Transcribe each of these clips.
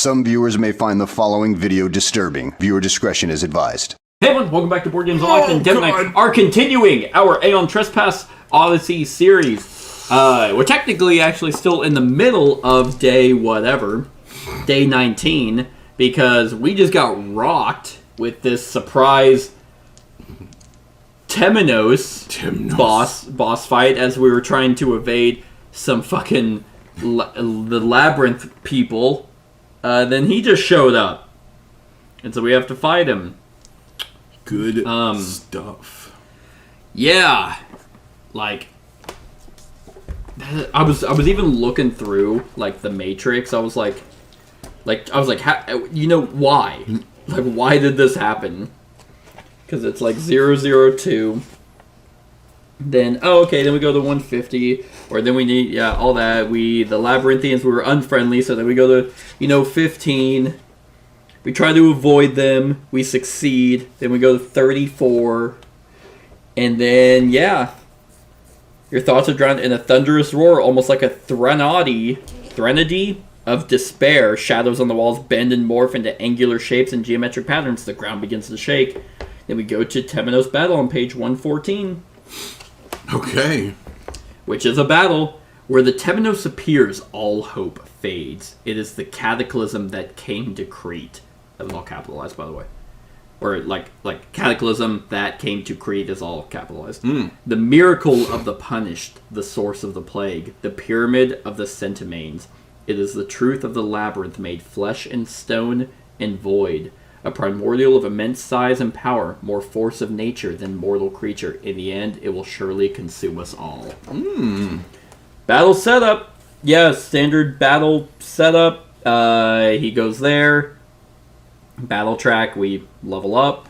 Some viewers may find the following video disturbing. Viewer discretion is advised. Hey everyone, welcome back to Board Games Live, and Devin and I are continuing our Aeon Trespass Odyssey series. We're technically actually still in the middle of day 19, because we just got rocked with this surprise Temenos boss fight as we were trying to evade some fucking the Labyrinth people. Then he just showed up, and so we have to fight him. Good stuff. Yeah, like I was even looking through like the Matrix. I was like, how, you know, why? Like, why did this happen? Because it's like 002. Then then we go to 150, or then we need all that. The Labyrinthians, we were unfriendly, so then we go to 15. We try to avoid them. We succeed. Then we go to 34. And then, your thoughts are drowned in a thunderous roar, almost like a threnody of despair. Shadows on the walls bend and morph into angular shapes and geometric patterns. The ground begins to shake. Then we go to Temenos Battle on page 114. Okay. Which is a battle where the Temenos appears, all hope fades. It is the cataclysm that came to Crete. That was all capitalized, by the way. Or like cataclysm that came to Crete is all capitalized. The miracle of the punished, the source of the plague, the pyramid of the centimanes. It is the truth of the labyrinth made flesh and stone and void. A primordial of immense size and power, more force of nature than mortal creature. In the end, it will surely consume us all. Battle setup. Yeah, standard battle setup. He goes there. Battle track, we level up.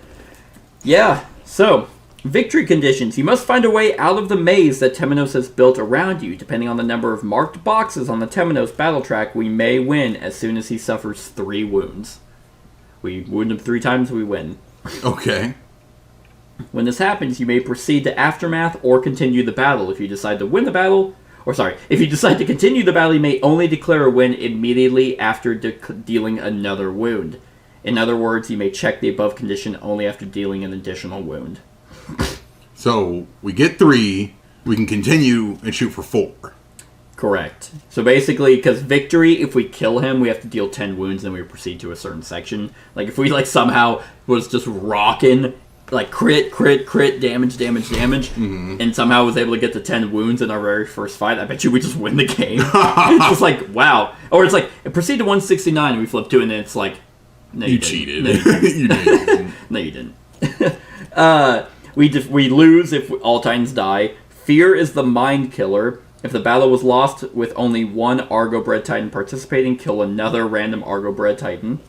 Yeah, so, victory conditions. You must find a way out of the maze that Temenos has built around you. Depending on the number of marked boxes on the Temenos battle track, we may win as soon as he suffers 3 wounds. We wound him 3 times, we win. Okay. When this happens, you may proceed to Aftermath or continue the battle. If you decide to win the battle, if you decide to continue the battle, you may only declare a win immediately after dealing another wound. In other words, you may check the above condition only after dealing an additional wound. So, we get 3, we can continue and shoot for 4. Correct. So basically, because victory, if we kill him, we have to deal 10 wounds, and we proceed to a certain section. Like, if we, somehow was just rocking, crit, damage, and somehow was able to get to 10 wounds in our very first fight, I bet you we just win the game. It's just like, wow. Or it's like, proceed to 169, and we flip to it, and it's like, no, you cheated. No, you didn't. No, you didn't. We lose if all Titans die. Fear is the mind killer. If the battle was lost with only one Argo-bred Titan participating, kill another random Argo-bred Titan.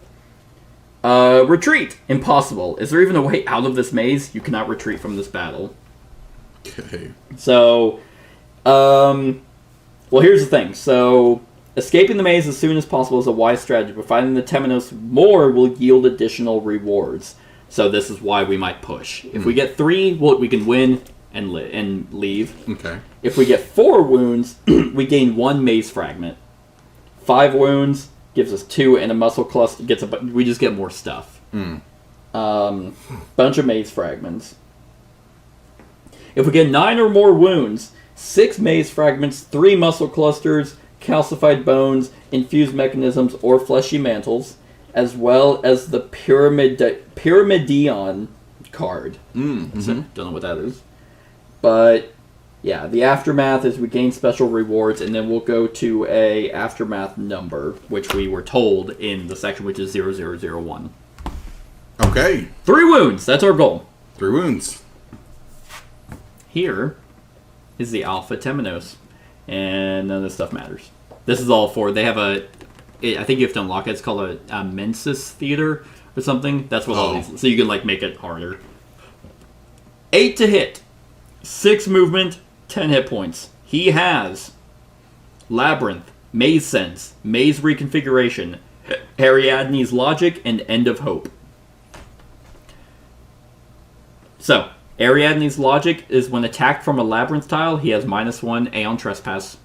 Retreat. Impossible. Is there even a way out of this maze? You cannot retreat from this battle. Okay. So, well, here's the thing. So, escaping the maze as soon as possible is a wise strategy, but finding the Temenos more will yield additional rewards. So this is why we might push. If we get 3, we can win and leave. Okay. If we get 4 wounds, we gain 1 maze fragment. 5 wounds gives us 2, and a muscle cluster gets we just get more stuff. Bunch of maze fragments. If we get 9 or more wounds, 6 maze fragments, 3 muscle clusters, calcified bones, infused mechanisms, or fleshy mantles, as well as the Primordial card. So, don't know what that is. But, yeah, the Aftermath is we gain special rewards, and then we'll go to a Aftermath number, which we were told in the section, which is 0001. Okay. 3 wounds! That's our goal. 3 wounds. Here is the Alpha Temenos. And none of this stuff matters. This is all for... They have I think you have to unlock it. It's called a Mensis Theater or something. That's what all these... So you can, make it harder. 8 to hit. 6 movement. 10 hit points. He has Labyrinth, Maze Sense, Maze Reconfiguration, Ariadne's Logic, and End of Hope. So, Ariadne's Logic is when attacked from a Labyrinth tile, he has -1 Aeon Trespass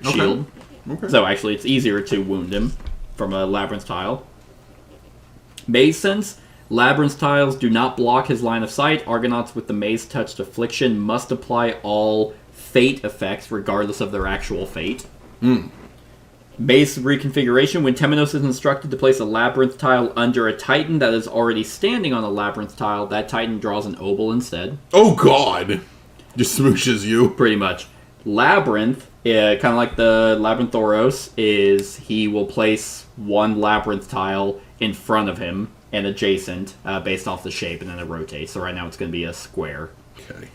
shield. Okay. So actually, it's easier to wound him. from a Labyrinth tile. Maze Sense. Labyrinth tiles do not block his line of sight. Argonauts with the Maze Touched Affliction must apply all fate effects, regardless of their actual fate. Maze Reconfiguration. When Temenos is instructed to place a Labyrinth tile under a Titan that is already standing on a Labyrinth tile, that Titan draws an Obol instead. Oh, God! Just smooshes you. Pretty much. Labyrinth, kind of like the Labyrinthoros, is he will place one Labyrinth tile in front of him and adjacent based off the shape, and then it rotates. So right now it's going to be a square. Okay.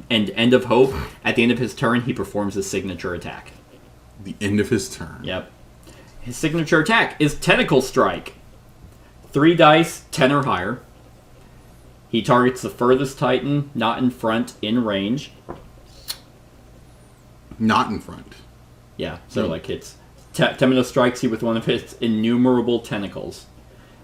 And End of Hope, at the end of his turn, he performs his signature attack. The end of his turn. Yep. His signature attack is Tentacle Strike. 3 dice, 10 or higher. He targets the furthest Titan, not in front, in range. Not in front. Yeah, so like it's... Temenos strikes you with one of his innumerable tentacles.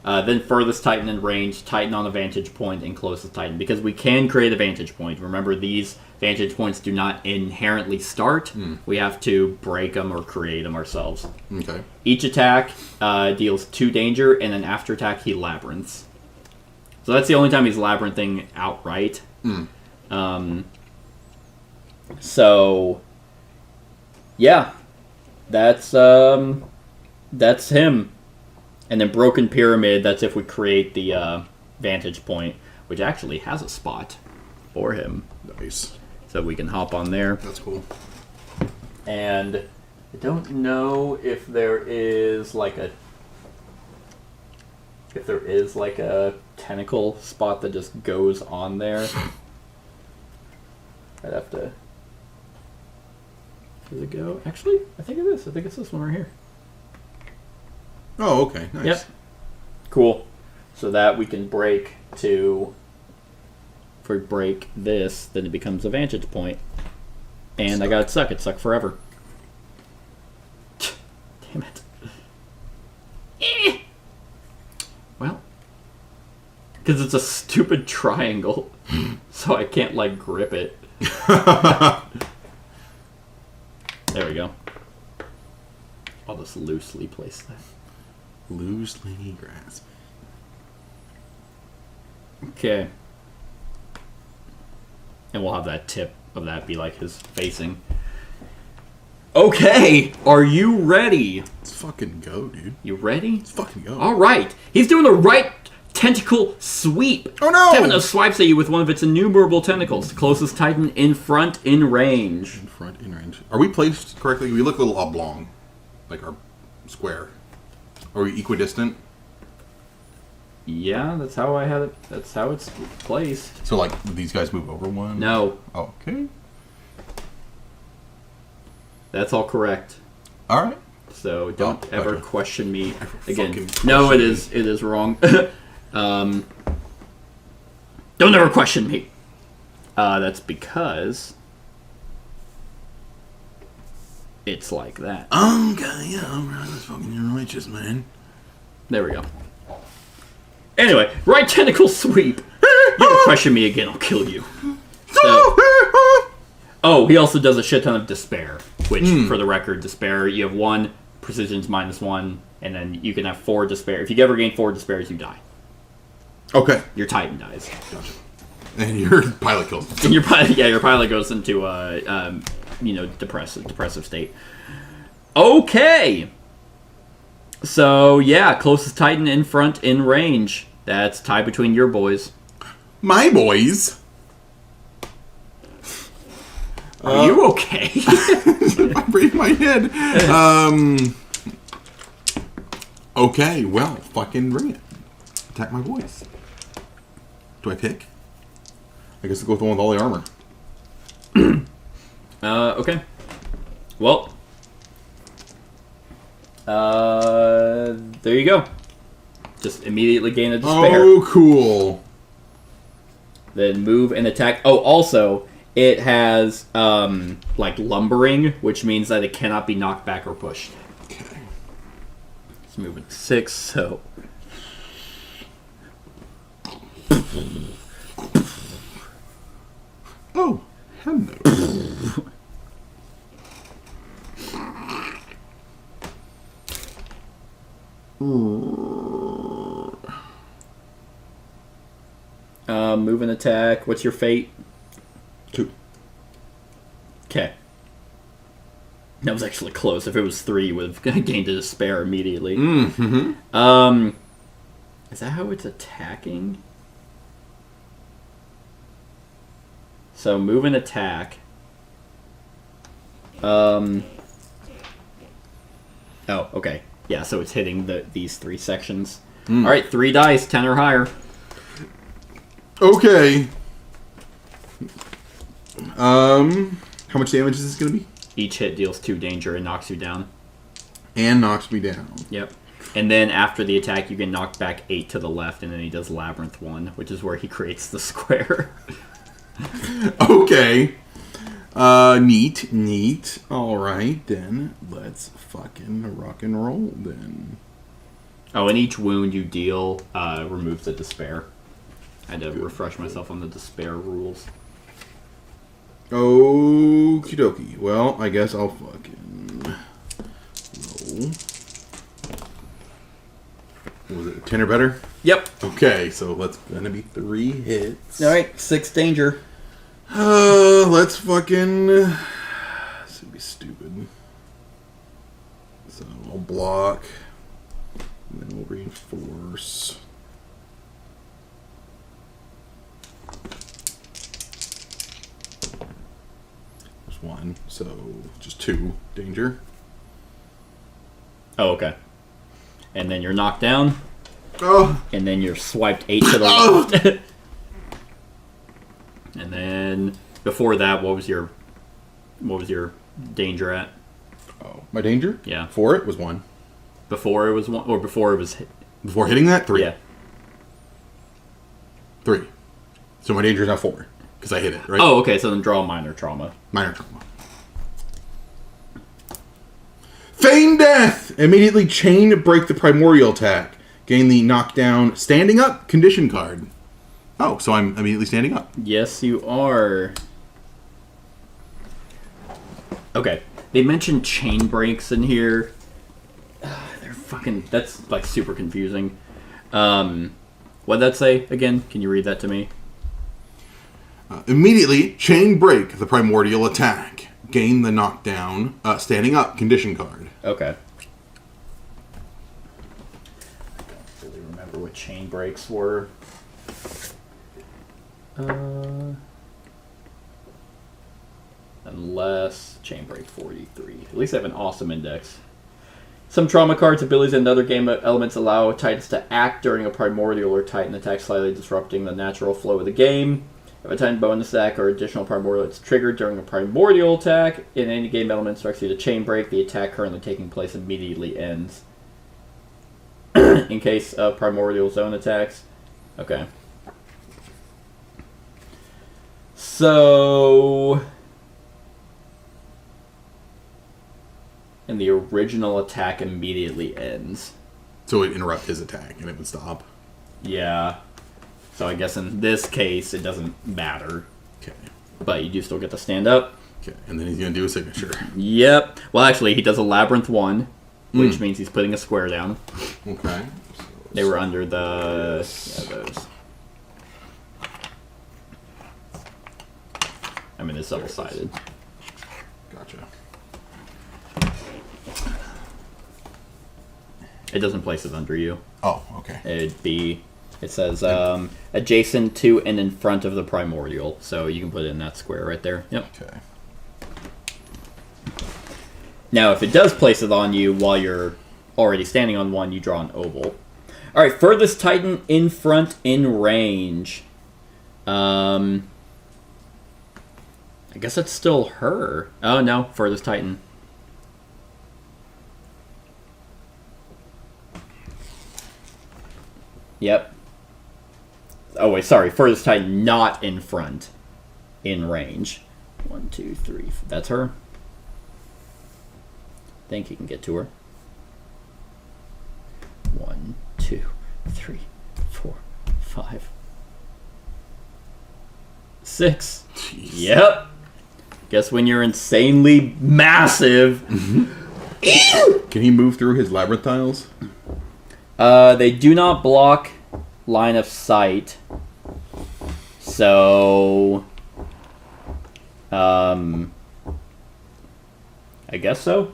Then furthest Titan in range, Titan on a vantage point, and closest Titan. Because we can create a vantage point. Remember, these vantage points do not inherently start. We have to break them or create them ourselves. Okay. Each attack deals 2 danger, and then after attack, he labyrinths. So that's the only time he's labyrinthing outright. So, yeah. That's him. And then Broken Pyramid, that's if we create the vantage point, which actually has a spot for him. Nice. So we can hop on there. That's cool. And I don't know if there is like a tentacle spot that just goes on there. I'd have to... Does it go? Actually, I think it is. I think it's this one right here. Oh, okay. Nice. Yep. Cool. So that we can break to... If we break this, then it becomes a vantage point. And Suck. I got it suck. It sucked forever. Damn it. Well. Because it's a stupid triangle. So I can't, like, grip it. There we go. I'll just loosely place that. Loosely grasp. Okay. And we'll have that tip of that be like his facing. Okay! Are you ready? Let's fucking go, dude. You ready? Let's fucking go. Alright. He's doing the right tentacle sweep. Oh no! Temenos swipes at you with one of its innumerable tentacles. Closest Titan in front, in range. In front, in range. Are we placed correctly? We look a little oblong. Like our square. Are we equidistant? Yeah, that's how I had it. That's how it's placed. So, like, these guys move over one? No. Oh, okay. That's all correct. Alright. So don't ever gotcha. question me again. Fucking No, it question is. It is wrong. Don't ever question me. That's because it's like that. Okay, yeah, alright. That's fucking righteous, man. There we go. Anyway, right tentacle sweep. You ever question me again, I'll kill you. So, oh, he also does a shit ton of despair. Which, for the record, despair, you have 1, precision's -1, and then you can have 4 despair. If you ever gain 4 despairs, you die. Okay. Your Titan dies. Gotcha. And your pilot kills him. And your pilot goes into depressive state. Okay. So yeah, closest Titan in front, in range. That's tie between your boys. My boys. Are you okay? I break my head. Okay, well, fucking bring it. Attack my boys. Do I pick? I guess I'll go with the one with all the armor. Okay. Well. There you go. Just immediately gain a despair. Oh, cool. Then move and attack. Oh, also, it has, like, lumbering, which means that it cannot be knocked back or pushed. Okay. It's moving 6, so... Oh, hello. Move and attack. What's your fate? 2. Okay. That was actually close. If it was 3, you would have gained a despair immediately. Mm-hmm. Is that how it's attacking? So move and attack. Oh, okay. Yeah, so it's hitting these 3 sections. All right, 3 dice, 10 or higher. Okay. How much damage is this going to be? Each hit deals 2 danger and knocks you down. And knocks me down. Yep. And then after the attack, you get knocked back 8 to the left, and then he does Labyrinth 1, which is where he creates the square. Okay. Neat. Alright, then. Let's fucking rock and roll, then. Oh, and each wound you deal removes the despair. I had to refresh myself on the despair rules. Okie dokie. Well, I guess I'll fucking roll. What was it, 10 or better? Yep. Okay, so let's gonna be 3 hits. Alright, 6 danger. Let's fucking... This would be stupid. So I'll block. And then we'll reinforce. There's 1, so just 2 danger. Oh, okay. And then you're knocked down. Oh! And then you're swiped 8 to the left. And then before that, what was your danger at? Oh, my danger? Yeah. For it was 1. Before it was 1, or before it was hit? Before hitting that, 3. Yeah. 3. So my danger is now 4. Because I hit it, right? Oh, okay, so then draw minor trauma. Minor trauma. Feign death! Immediately chain break the primordial attack. Gain the knockdown standing up condition card. Oh, so I'm immediately standing up. Yes, you are. Okay. They mentioned chain breaks in here. They're fucking... That's, like, super confusing. What'd that say again? Can you read that to me? Immediately chain break the primordial attack. Gain the knockdown standing up condition card. Okay. I don't really remember what chain breaks were. Unless chain break 43. At least I have an awesome index. Some trauma cards, abilities, and other game elements allow Titans to act during a primordial or Titan attack, slightly disrupting the natural flow of the game. If a Titan bonus attack or additional primordial is triggered during a primordial attack, in any game element instructs you to chain break, the attack currently taking place immediately ends. In case of primordial zone attacks. Okay. So... And the original attack immediately ends. So it interrupt his attack and it would stop. Yeah. So I guess in this case, it doesn't matter. Okay. But you do still get to stand up. Okay, and then he's going to do a signature. Yep. Well, actually, he does a Labyrinth 1, which means he's putting a square down. Okay. So They were under the... Yeah, those. I mean, it's double-sided. Gotcha. It doesn't place it under you. Oh, okay. It'd be... It says adjacent to and in front of the primordial. So you can put it in that square right there. Yep. Okay. Now, if it does place it on you while you're already standing on one, you draw an oval. Alright, furthest Titan in front in range. I guess it's still her. Oh, no. Furthest Titan. Yep. Oh, wait, sorry. Furthest Titan not in front. In range. 1, 2, 3. That's her. Think you can get to her. 1, 2, 3, 4, 5, 6. Jeez. Yep. Guess when you're insanely massive. Can he move through his labyrinth tiles? They do not block line of sight. So, I guess so.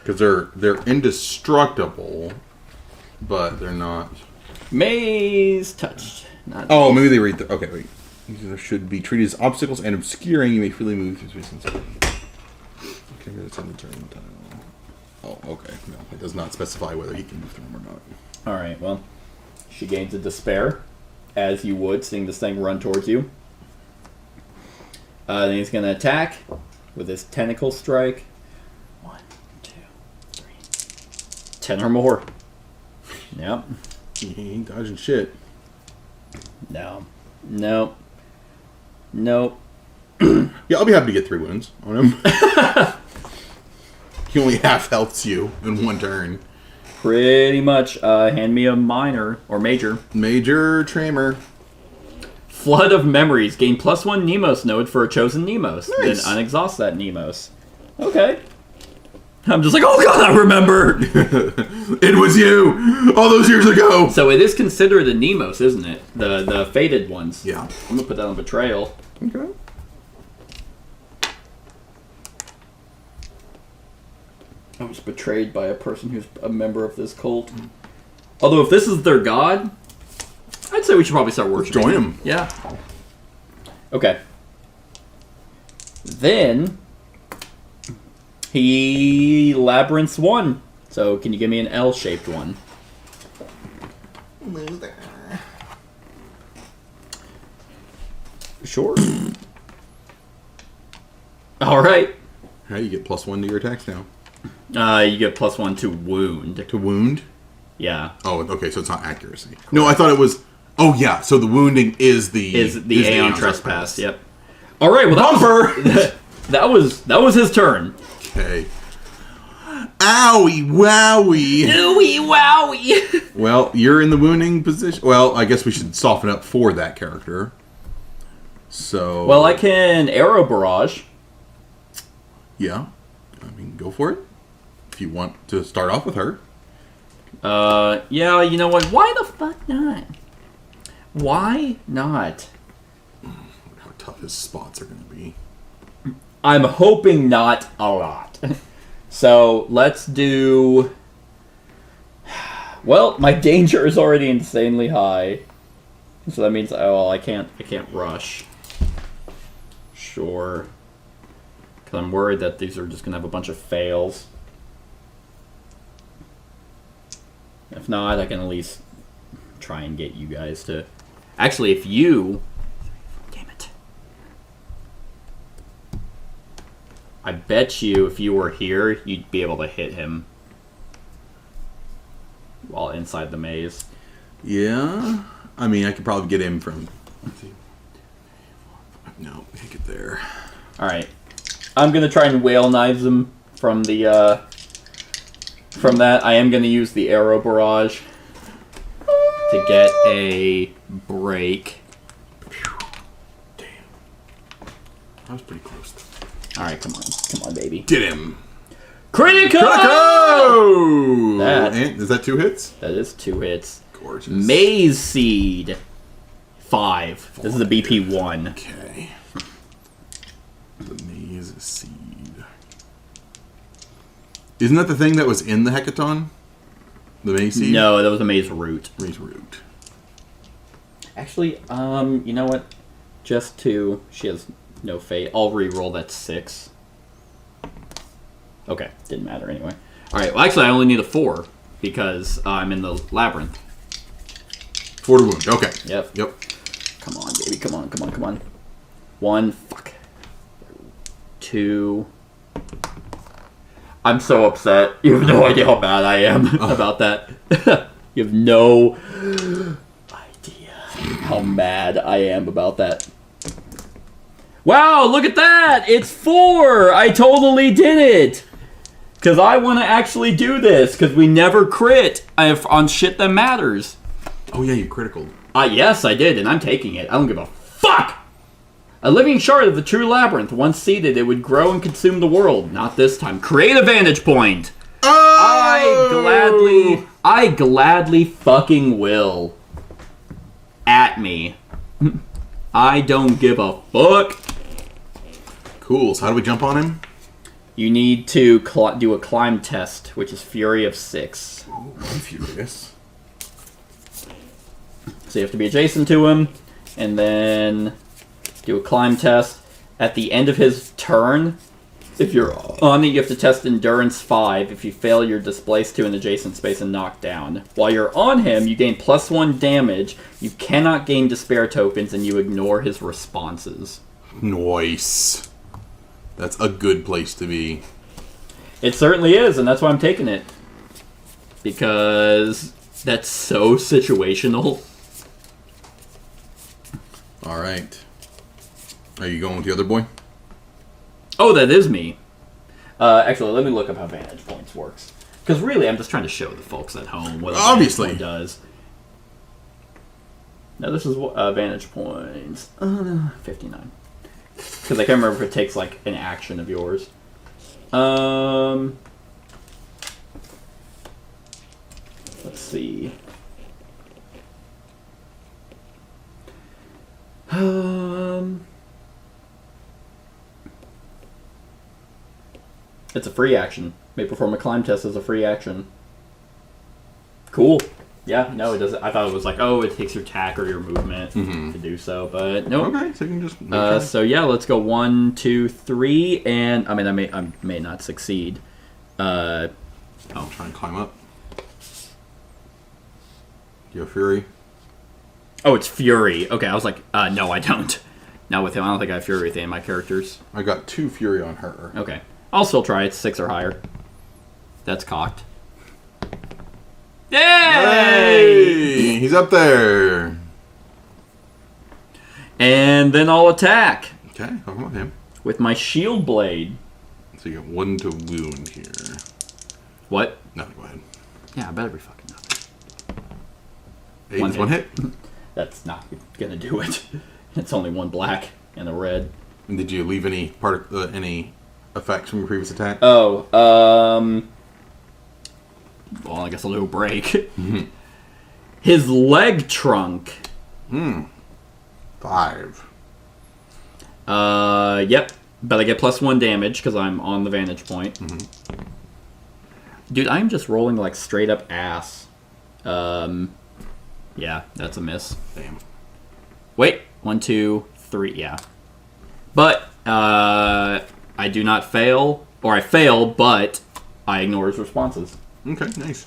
Because they're indestructible, but they're not. Maze touched. Not Oh, maybe they read the. Okay, wait. These should be treated as obstacles and obscuring. You may freely move through space and time. Okay, that's on the turn tile. Oh, okay. No, it does not specify whether he can move through them or not. All right. Well, she gains a despair, as you would, seeing this thing run towards you. Then he's gonna attack with his tentacle strike. 1, 2, 3, 10 or more. Yep. He ain't dodging shit. No. Nope. Nope. Yeah, I'll be happy to get 3 wounds on him. He only half healths you in 1 turn. Pretty much. Hand me a minor or major. Major Tramer. Flood of Memories. Gain +1 Nemos node for a chosen Nemos. Nice. Then unexhaust that Nemos. Okay. I'm just like, oh god, I remember! It was you! All those years ago! So it is considered a Nemos, isn't it? The faded ones. Yeah. I'm gonna put that on Betrayal. Okay. I was betrayed by a person who's a member of this cult. Although if this is their god, I'd say we should probably start worshiping. Join him. Yeah. Okay. Then he labyrinths 1. So can you give me an L-shaped one? Loser. Sure. All right. Hey, you get +1 to your attacks now. You get +1 to wound. To wound? Yeah. Oh, okay, so it's not accuracy. No, I thought it was. Oh, yeah, so the wounding is the Aeon Trespass. Yep. All right. Well, that was his turn. Okay. Owie, wowie. Ooey wowie. Well, you're in the wounding position. Well, I guess we should soften up for that character. So. Well, I can arrow barrage. Yeah. I mean, go for it. If you want to start off with her. Yeah, you know what? Why the fuck not? Why not? How tough his spots are going to be. I'm hoping not a lot. So, let's do... Well, my danger is already insanely high. So that means, oh, well, I can't rush. Sure. Because I'm worried that these are just going to have a bunch of fails. If not, I can at least try and get you guys to... Actually, if you... Damn it. I bet you if you were here, you'd be able to hit him while inside the maze. Yeah. I mean, I could probably get him from... Let's see. No, can't get there. Alright. I'm going to try and whale knives him from the... From that, I am going to use the arrow barrage to get a break. Damn. That was pretty close. Alright, come on, baby. Get him. Critical! That Is that 2 hits? That is 2 hits. Gorgeous. Maze Seed. 5. This is a BP 1. Okay. The Maze Seed. Isn't that the thing that was in the Eschaton? The Maze Seed? No, that was a Maze Root. Maze Root. Actually, you know what? Just 2. She has no fate. I'll re-roll that 6. Okay, didn't matter anyway. Alright, well actually I only need a 4 because I'm in the Labyrinth. 4 to wound. Okay. Yep. Yep. Come on, baby. Come on. 1. Fuck. 2. I'm so upset. You have no idea how bad I am about that. You have no idea how mad I am about that. Wow, look at that! It's 4! I totally did it! Because I want to actually do this, because we never crit on shit that matters. Oh, yeah, you critical. Yes, I did, and I'm taking it. I don't give a fuck! A living shard of the true labyrinth. Once seeded, it would grow and consume the world. Not this time. Create a vantage point! Oh! I gladly fucking will. At me. I don't give a fuck. Cool. So how do we jump on him? You need to do a climb test, which is Fury of 6. Ooh, I'm furious. So you have to be adjacent to him, and then do a climb test. At the end of his turn, if you're on it, you have to test Endurance 5. If you fail, you're displaced to an adjacent space and knocked down. While you're on him, you gain +1 damage. You cannot gain Despair tokens, and you ignore his responses. Nice. That's a good place to be. It certainly is, and that's why I'm taking it. Because that's so situational. Alright. Are you going with the other boy? Oh, that is me. Actually, let me look up how Vantage Points works. Because really, I'm just trying to show the folks at home what a Obviously. Vantage Point does. Now, this is what Vantage Points. 59. Because I can't remember if it takes, like, an action of yours. Let's see. It's a free action. May perform a climb test as a free action. Cool. Yeah, no, it doesn't. I thought it was like, oh, it takes your attack or your movement to do so, but nope. Okay, so you can just... So yeah, let's go 1, 2, 3, and I mean, I may not succeed. I'll try and climb up. You have Fury? Oh, it's Fury. Okay, I was like, no, I don't. Not with him. I don't think I have Fury with any of my characters. I got 2 Fury on her. Okay. I'll still try it. 6 or higher. That's cocked. Yay! Hey! He's up there. And then I'll attack. Okay, I'll come on him. With my shield blade. So you got 1 to wound here. What? Nothing, go ahead. Yeah, I better be fucking nothing. 8 is 1 hit. That's not gonna do it. It's only 1 black and a red. And did you leave any any effects from your previous attack? Oh, well, I guess a little break. His leg trunk. 5. Yep. But I get +1 damage because I'm on the vantage point. Dude, I'm just rolling like straight up ass. Yeah, that's a miss. Damn. Wait, 1, 2, 3, yeah. But, I do not fail, or I fail, but I ignore his responses. Okay, nice.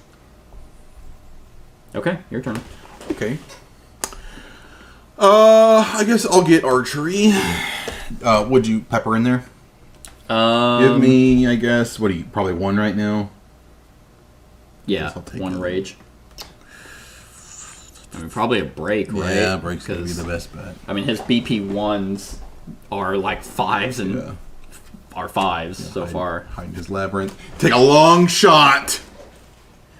Okay, your turn. Okay. I guess I'll get archery. Would you pepper in there? Give me, I guess, what are you, probably 1 right now? Yeah, I'll take 1 that. rage. I mean, probably a break, right? Yeah, break's gonna be 'Cause, the best bet. I mean, his BP 1s are like 5s and Yeah. are 5s so far. Hiding his labyrinth. Take a long shot.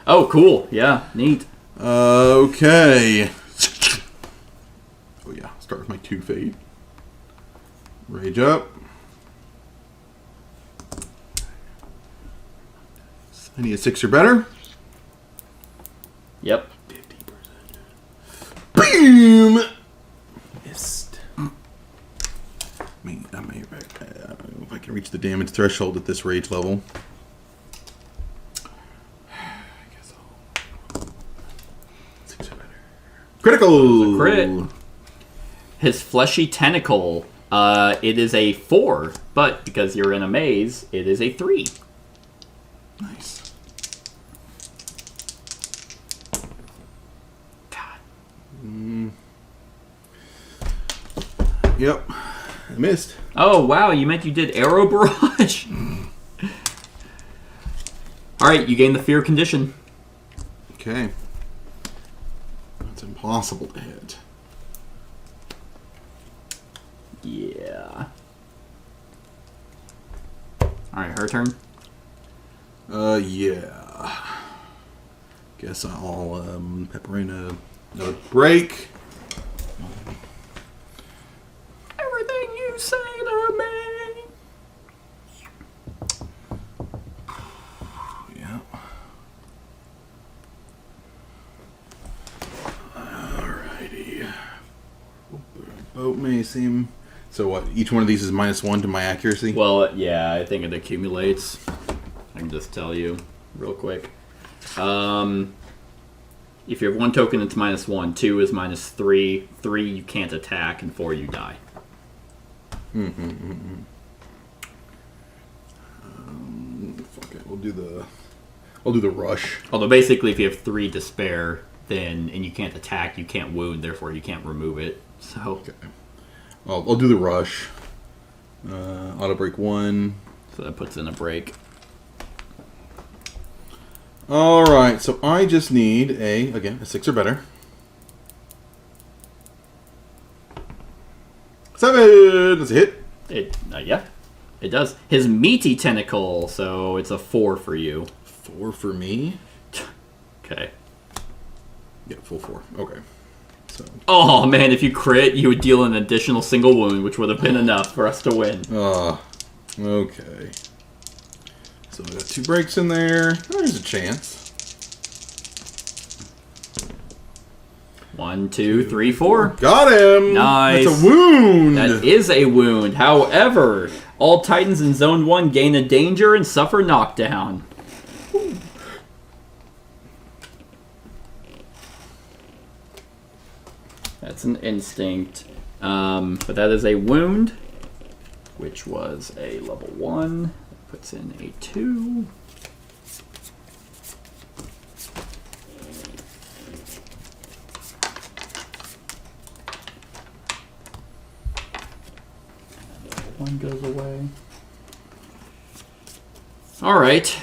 Oh, cool. Yeah, neat. Okay. Oh yeah, start with my 2 fade. Rage up. I need a 6 or better. Yep. 50%. Boom! Missed. I don't know if I can reach the damage threshold at this rage level. I guess I'll... 6 or better. Critical! Crit. His fleshy tentacle, it is a 4, but because you're in a maze, it is a 3. Nice. Yep. I missed. Oh, wow, you meant you did arrow barrage? Alright, you gain the fear condition. Okay. That's impossible to hit. Yeah. Alright, her turn. Yeah. Guess I'll pepper in another break. Everything you say to me. Yeah. Alrighty. Boat mace same. So what? Each one of these is -1 to my accuracy. Well, yeah, I think it accumulates. I can just tell you real quick. If you have 1 token, it's -1. 2 is -3. 3 you can't attack, and 4 you die. Fuck it. We'll do the rush. Although basically, if you have 3 despair, and you can't attack, you can't wound, therefore you can't remove it. So Okay. I'll do the rush. Auto break 1. So that puts in a break. All right. So I just need a 6 or better. 7. That's a hit. Yeah, it does. His meaty tentacle, so it's a 4 for you. 4 for me. Okay. Yeah, full 4. Okay. So. Oh man, if you crit, you would deal an additional single wound, which would have been enough for us to win. Okay. So I got 2 breaks in there. There's a chance. 1, 2, 3, 4. Got him! Nice. That's a wound! That is a wound. However, all Titans in Zone 1 gain a danger and suffer knockdown. That's an instinct. But that is a wound, which was a level 1. Puts in a 2. One goes away. Alright.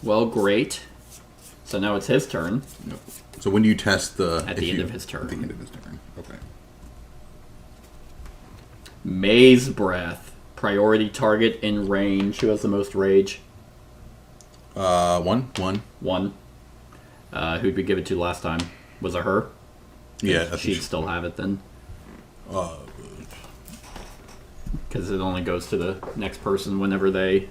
Well, great. So now it's his turn. No. So when do you test the... At the end of his turn. At the end of his turn. Okay. Maze Breath. Priority target in range. Who has the most rage? 1. 1. Who'd we give it to last time? Was it her? Yeah. She'd still have it then. Because it only goes to the next person whenever they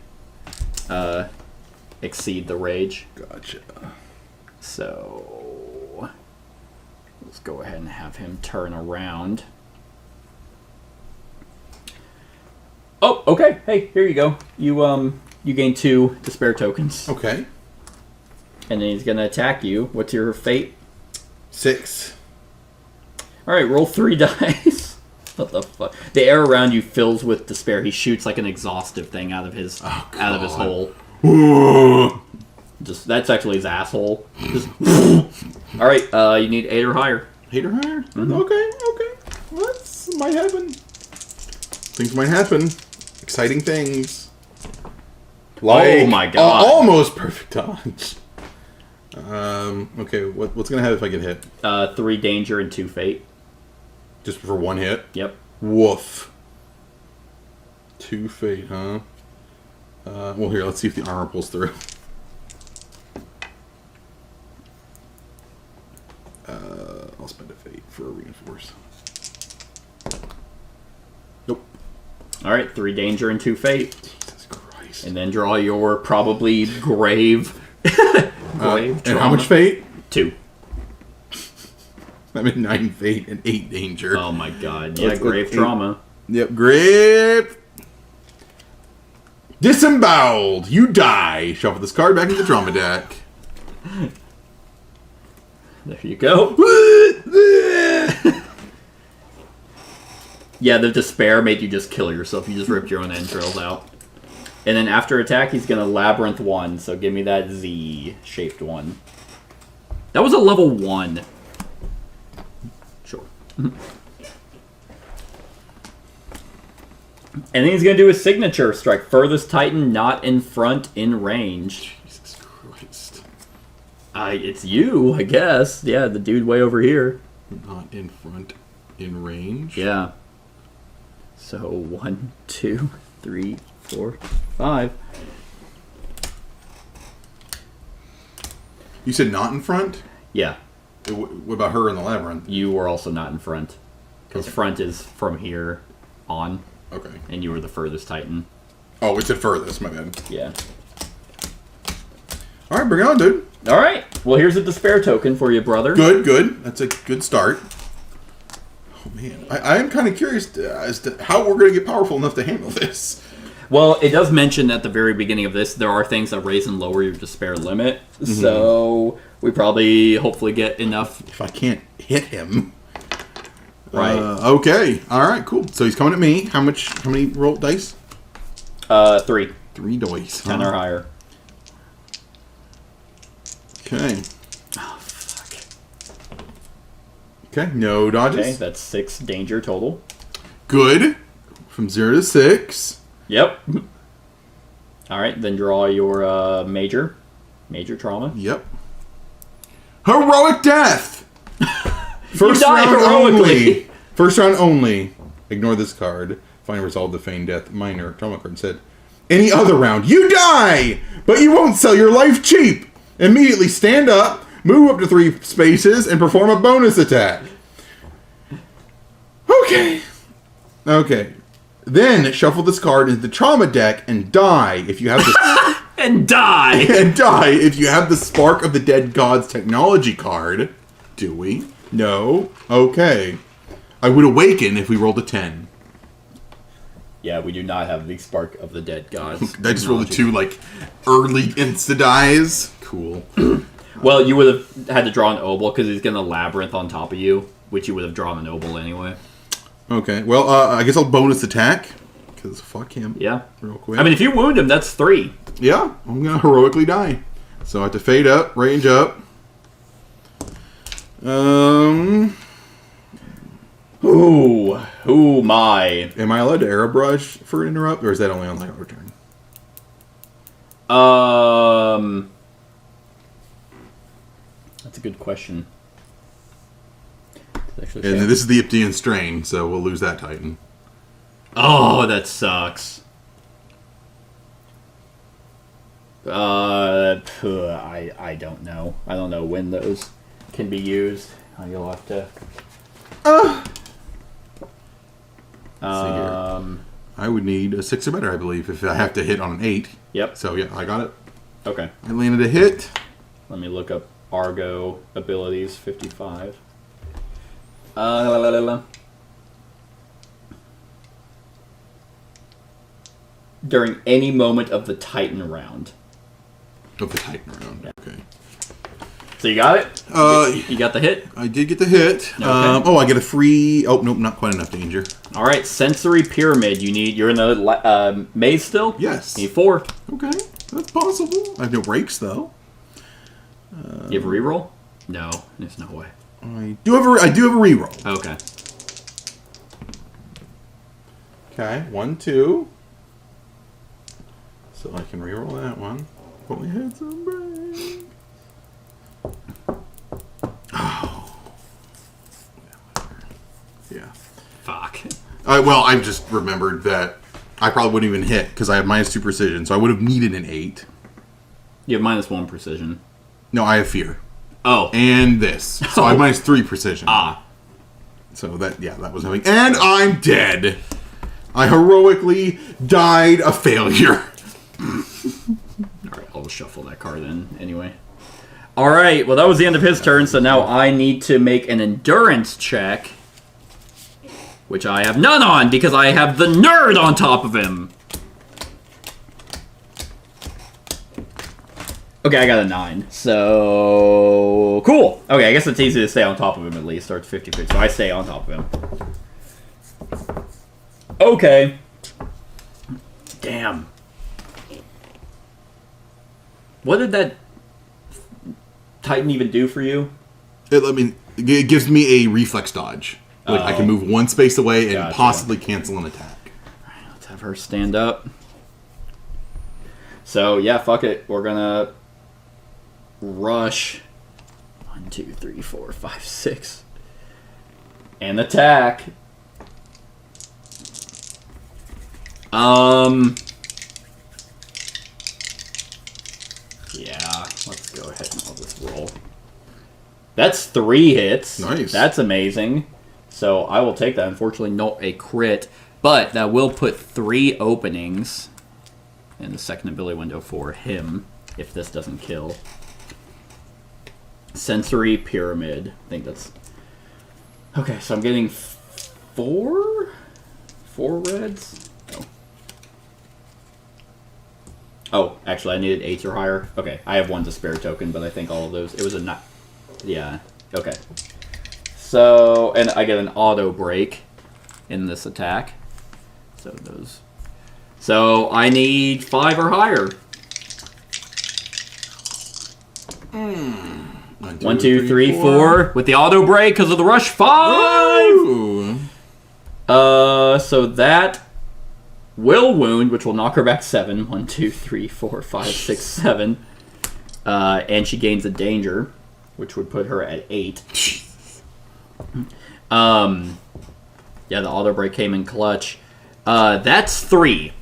exceed the rage. Gotcha. So let's go ahead and have him turn around. Oh, okay. Hey, here you go. You gain 2 despair tokens. Okay. And then he's gonna attack you. What's your fate? 6. Alright, roll 3 dice. What the fuck? The air around you fills with despair. He shoots like an exhaustive thing out of his hole. Just that's actually his asshole. Alright, you need 8 or higher. 8 or higher? Mm-hmm. Okay. That might happen. Things might happen. Exciting things. Oh my god. Almost perfect dodge. Okay, what's gonna happen if I get hit? 3 danger and 2 fate. Just for 1 hit? Yep. Woof. 2 fate, huh? Well, here, let's see if the armor pulls through. I'll spend a fate for a reinforce. Nope. Alright, 3 danger and 2 fate. Jesus Christ. And then draw your probably grave. And how much fate? 2. I'm at 9 fate and 8 danger. Oh my god. Yeah, grave trauma. Yep, grave. Disemboweled. You die. Shuffle this card back into the trauma deck. There you go. Yeah, the despair made you just kill yourself. You just ripped your own entrails out. And then after attack, he's going to Labyrinth 1. So give me that Z-shaped one. That was a level 1. Sure. And then he's going to do his signature strike. Furthest Titan not in front in range. Jesus Christ. It's you, I guess. Yeah, the dude way over here. Not in front in range? Yeah. So 1, 2, 3, 4, 5. You said not in front? Yeah. What about her in the labyrinth? You were also not in front. Because Okay. front is from here on. Okay. And you were the furthest Titan. Oh, it's at furthest, my bad. Yeah. Alright, bring it on, dude. Alright. Well, here's a despair token for you, brother. Good, good. That's a good start. Oh, man. man. I am kind of curious as to how we're going to get powerful enough to handle this. Well, it does mention at the very beginning of this, there are things that raise and lower your despair limit. Mm-hmm. So we probably, hopefully, get enough. If I can't hit him. Right. Okay. All right, cool. So he's coming at me. How many roll dice? 3. 3 dice. 10 or higher. Okay. Oh, fuck. Okay, no dodges. Okay, that's 6 danger total. Good. From 0 to 6. Yep. Alright, then draw your major trauma. Yep. Heroic death! First round heroically. only. First round only. Ignore this card. Find resolve the feign death. Minor trauma card said. Any other round, you die! But you won't sell your life cheap! Immediately stand up, move up to 3 spaces, and perform a bonus attack. Okay. Then shuffle this card into the trauma deck and die if you have the and die if you have the Spark of the Dead Gods technology card. Do we? No. Okay. I would awaken if we rolled a 10. Yeah, we do not have the Spark of the Dead Gods. I just rolled a 2 early insta-dies. Cool. Well, you would have had to draw an Obel because he's going to Labyrinth on top of you, which you would have drawn an Obel anyway. Okay, well, I guess I'll bonus attack, because fuck him. Yeah. Real quick. I mean, if you wound him, that's 3. Yeah, I'm going to heroically die. So I have to fade up, range up. Ooh, my. Am I allowed to arrow brush for an interrupt, or is that only on our turn? That's a good question. And this is the Iptian strain, so we'll lose that Titan. Oh, that sucks. I don't know. I don't know when those can be used. You'll have to. I would need a 6 or better, I believe, if I have to hit on an 8. Yep. So yeah, I got it. Okay. I landed a hit. Let me look up Argo abilities 55. During any moment of the Titan round. Of the Titan round. Yeah. Okay. So you got it? You got the hit? I did get the hit. Okay. I get a free... Oh, nope, not quite enough danger. All right, Sensory Pyramid. You're in the maze still? Yes. You need 4. Okay, that's possible. I have no breaks, though. You have a reroll? No, there's no way. I do have a reroll. Okay. Okay, 1, 2. So I can reroll that one. But we had some break. Oh. Yeah. Fuck. Well, I just remembered that I probably wouldn't even hit because I have -2 precision, so I would have needed an 8. You have -1 precision. No, I have fear. Oh. And this. So I have -3 precision. So that was having... And I'm dead. I heroically died a failure. Alright, I'll shuffle that card in anyway. Alright, well that was the end of his turn, so now I need to make an endurance check. Which I have none on, because I have the nerd on top of him. Okay, I got a 9. So... Cool! Okay, I guess it's easy to stay on top of him at least. Starts 50-50, so I stay on top of him. Okay. Damn. What did that Titan even do for you? It gives me a reflex dodge. I can move 1 space away and possibly cancel an attack. Alright, let's have her stand up. So, yeah, fuck it. We're gonna rush. 1, 2, 3, 4, 5, 6. And attack. Yeah, let's go ahead and I'll just roll. That's 3 hits. Nice. That's amazing. So I will take that. Unfortunately, not a crit, but that will put 3 openings in the second ability window for him if this doesn't kill. Sensory Pyramid. I think that's... Okay, so I'm getting 4 reds. Oh, actually, I needed 8s or higher. Okay, I have 1 despair token, but I think all of those. It was a not. Yeah. Okay. So, and I get an auto break in this attack. So those. So I need 5 or higher. 1, 2, 3, 4 with the auto break because of the rush. 5. Ooh. So that will wound, which will knock her back 7. 1, 2, 3, 4, 5, 6, 7. And she gains a danger, which would put her at 8. Yeah, the auto break came in clutch. That's 3.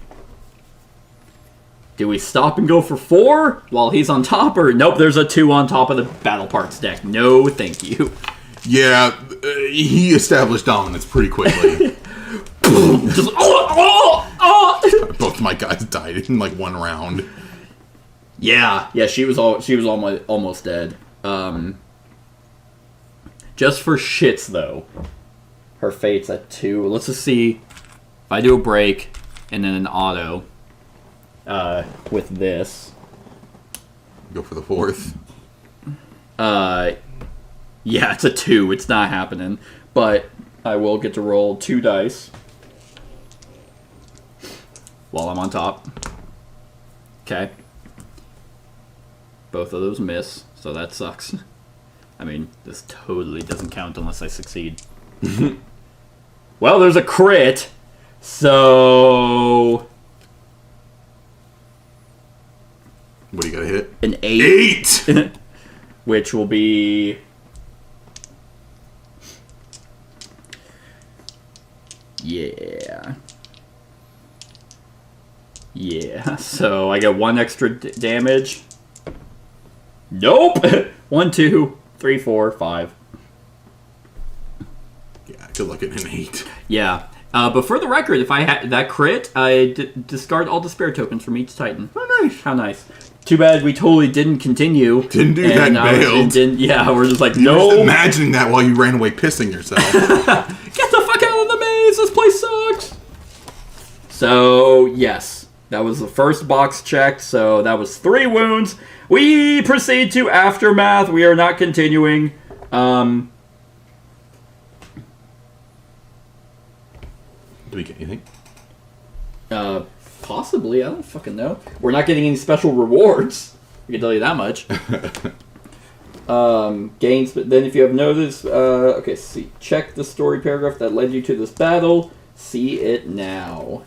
Do we stop and go for 4 while he's on top? Or nope, there's a 2 on top of the battle parts deck. No, thank you. Yeah, he established dominance pretty quickly. Just, Both my guys died in like 1 round. Yeah, she was almost dead. Just for shits though, her fate's at 2. Let's just see if I do a break and then an auto with this. Go for the 4th. Yeah, it's a 2. It's not happening, but I will get to roll 2 dice while I'm on top. Okay. Both of those miss, so that sucks. I mean, this totally doesn't count unless I succeed. Well, there's a crit, so... What do you gotta hit? An 8. 8! Which will be... Yeah. Yeah, so I get 1 extra damage. Nope! 1, 2, 3, 4, 5. Yeah, good luck at an 8. Yeah. But for the record, if I had that crit, I discard all despair tokens from each Titan. Oh, nice. How nice. Too bad we totally didn't continue. Didn't do that, bailed. Yeah, we're just like, You're no. just imagining that while you ran away pissing yourself. Get the fuck out of the maze! This place sucks! So, yes. That was the first box checked, so that was 3 wounds. We proceed to Aftermath. We are not continuing. Do we get anything? Possibly. I don't fucking know. We're not getting any special rewards. I can tell you that much. Gains, but then if you have noticed... okay, see. Check the story paragraph that led you to this battle. See it now.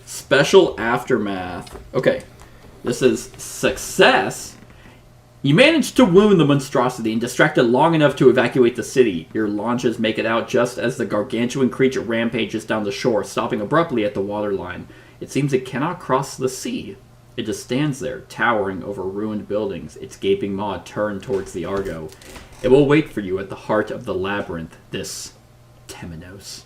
Special Aftermath. Okay. This is success. You managed to wound the monstrosity and distract it long enough to evacuate the city. Your launches make it out just as the gargantuan creature rampages down the shore, stopping abruptly at the waterline. It seems it cannot cross the sea. It just stands there, towering over ruined buildings, its gaping maw turned towards the Argo. It will wait for you at the heart of the Labyrinth, this Temenos.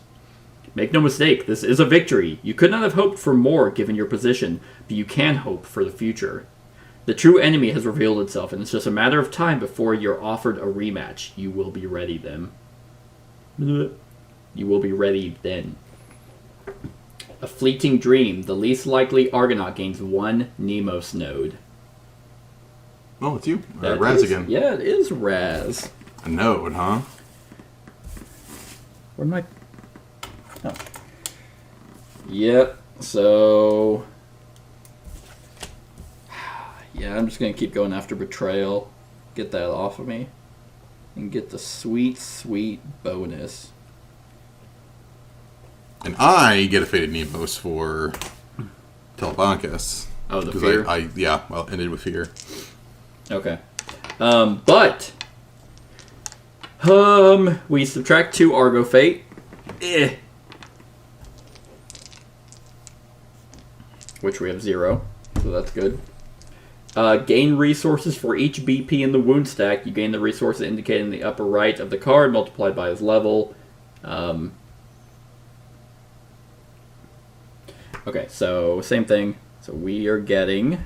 Make no mistake, this is a victory. You could not have hoped for more given your position, but you can hope for the future. The true enemy has revealed itself, and it's just a matter of time before you're offered a rematch. You will be ready then. You will be ready then. A fleeting dream. The least likely Argonaut gains 1 Nemos node. Oh, it's you. That Raz is- again. Yeah, it is Raz. A node, huh? Where'd my... Oh. Yep, so... Yeah, I'm just going to keep going after Betrayal. Get that off of me. And get the sweet, sweet bonus. And I get a Fated Nemos for Teleponicus. Oh, the 'Cause fear? Yeah, well, ended with fear. Okay. We subtract 2 Argo Fate. Which we have 0, so that's good. Gain resources for each BP in the wound stack. You gain the resources indicated in the upper right of the card, multiplied by his level. Okay, so same thing. So we are getting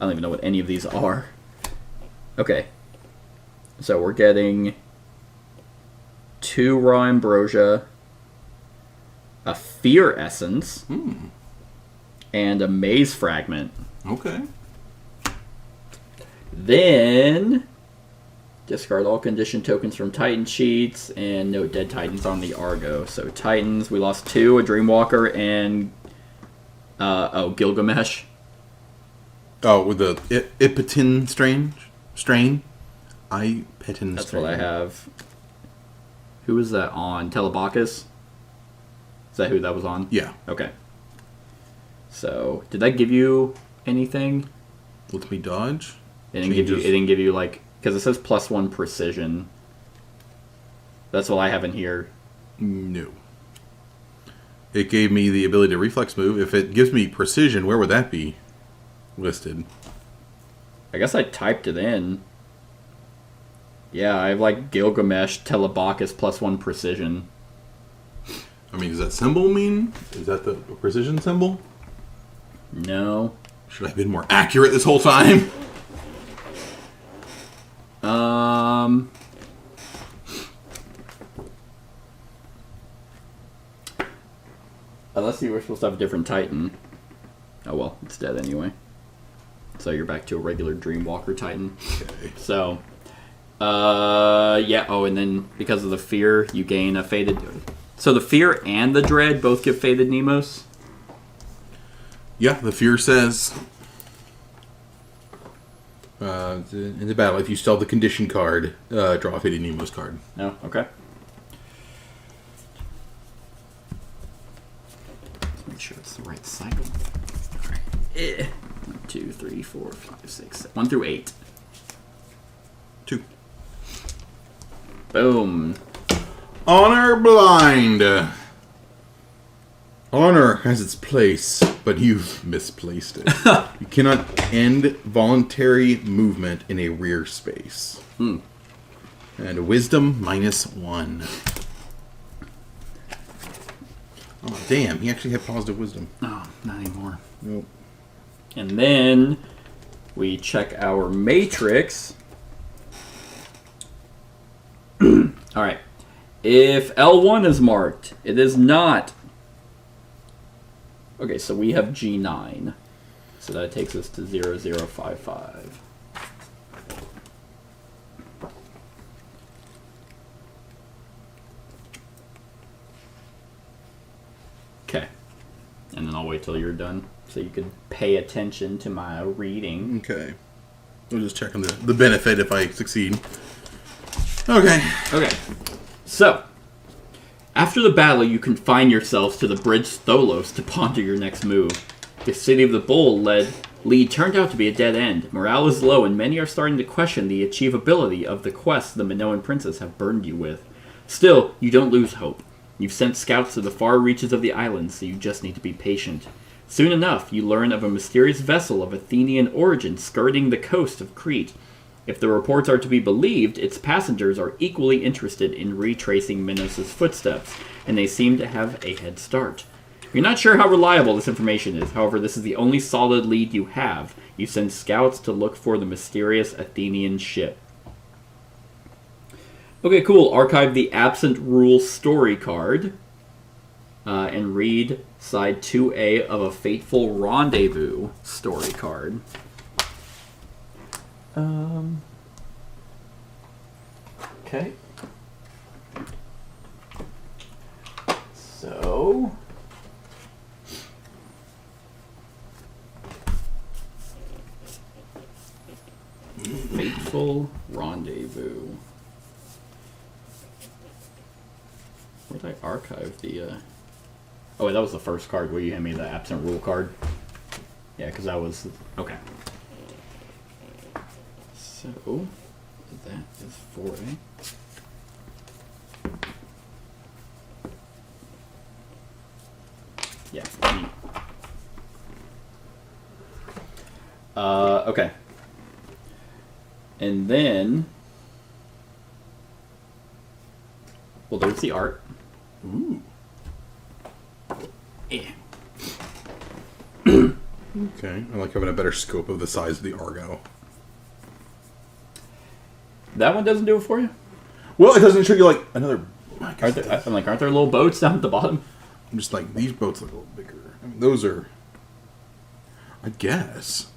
I don't even know what any of these are. Okay. So we're getting 2 raw ambrosia, a fear essence, and a maze fragment. Okay. Then discard all condition tokens from Titan sheets and no dead Titans on the Argo. So Titans, we lost 2, a Dreamwalker and Gilgamesh. Oh, with the Ipetin strain? That's what I have. Who was that on? Telebacchus? Is that who that was on? Yeah. Okay. So, did that give you anything? Let me dodge. It didn't give you like, because it says +1 precision. That's what I have in here. No. It gave me the ability to reflex move. If it gives me precision, where would that be listed? I guess I typed it in. Yeah, I have like Gilgamesh, Telebacchus, +1 precision. I mean, does that symbol mean? Is that the precision symbol? No. Should I have been more accurate this whole time? Unless you were supposed to have a different Titan. Oh well, it's dead anyway. So you're back to a regular Dreamwalker Titan. Okay. So, yeah. Oh, and then because of the fear, you gain a faded. So the fear and the dread both give faded Nemos. Yeah, the fear says in the battle, if you still have the condition card, draw a faded Nemo's card. No, okay. Let's make sure it's the right cycle. All right. 1, 2, 3, 4, 5, 6, 7. 1 through 8. 2. Boom. Honor blind. Honor has its place, but you've misplaced it. You cannot end voluntary movement in a rear space. And wisdom -1. Oh, damn. He actually had positive wisdom. Oh, not anymore. Nope. And then we check our matrix. All right. If L1 is marked, it is not. Okay, so we have G9. So that takes us to 0055. Okay. And then I'll wait till you're done so you can pay attention to my reading. Okay. We'll just check on the benefit if I succeed. Okay. Okay. So, after the battle, you confine yourselves to the bridge Tholos to ponder your next move. The City of the Bull lead turned out to be a dead end. Morale is low, and many are starting to question the achievability of the quests the Minoan princes have burdened you with. Still, you don't lose hope. You've sent scouts to the far reaches of the island, so you just need to be patient. Soon enough, you learn of a mysterious vessel of Athenian origin skirting the coast of Crete. If the reports are to be believed, its passengers are equally interested in retracing Minos' footsteps, and they seem to have a head start. You're not sure how reliable this information is, however, this is the only solid lead you have. You send scouts to look for the mysterious Athenian ship. Okay, cool. Archive the Absent Rule story card, and read side 2A of a Fateful Rendezvous story card. Okay. So, Fateful Rendezvous. Where did I archive the, Oh, wait, that was the first card where you hand me the Absent Rule card. Yeah, because that was... Okay. So, that is 4A. Yeah. Neat. Okay. And then... Well, there's the art. Ooh. Yeah. Okay. I like having a better scope of the size of the Argo. That one doesn't do it for you? Well, it doesn't show you like another. Aren't there little boats down at the bottom? I'm just like, these boats look a little bigger. I mean, those are. I guess.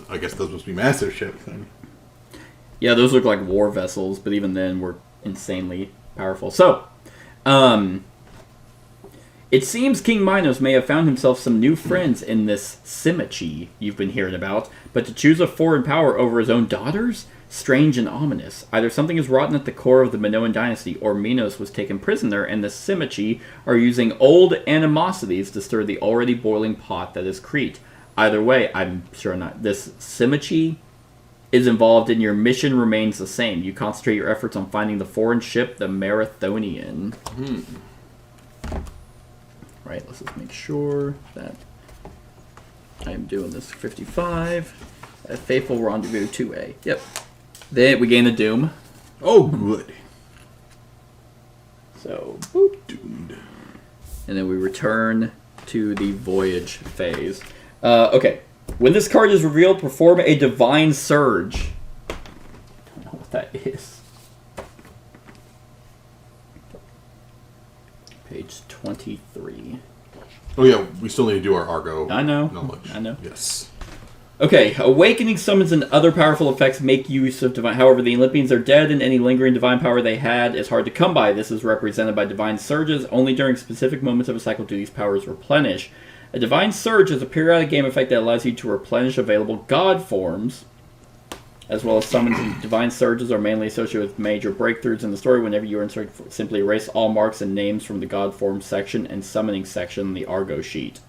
I guess those must be massive ships then. Yeah, those look like war vessels, but even then were insanely powerful. So, it seems King Minos may have found himself some new friends in this symmetry you've been hearing about, but to choose a foreign power over his own daughters? Strange and ominous. Either something is rotten at the core of the Minoan dynasty, or Minos was taken prisoner, and the symmetry are using old animosities to stir the already boiling pot that is Crete. Either way, I'm sure not. This symmetry is involved in your mission remains the same. You concentrate your efforts on finding the foreign ship, the Marathonian. Right, let's just make sure that I am doing this 55. A Faithful Rendezvous 2A. Yep. Then we gain the Doom. Oh, good. So, boop. Doomed. And then we return to the Voyage phase. Okay. When this card is revealed, perform a Divine Surge. I don't know what that is. Page 23. Oh yeah, we still need to do our Argo. I know. Knowledge. I know. Yes. Okay, awakening summons and other powerful effects make use of divine. However, the Olympians are dead, and any lingering divine power they had is hard to come by. This is represented by divine surges. Only during specific moments of a cycle do these powers replenish. A divine surge is a periodic game effect that allows you to replenish available god forms, as well as summons and divine surges are mainly associated with major breakthroughs in the story. Whenever you are inserted, simply erase all marks and names from the god form section and summoning section in the Argo sheet.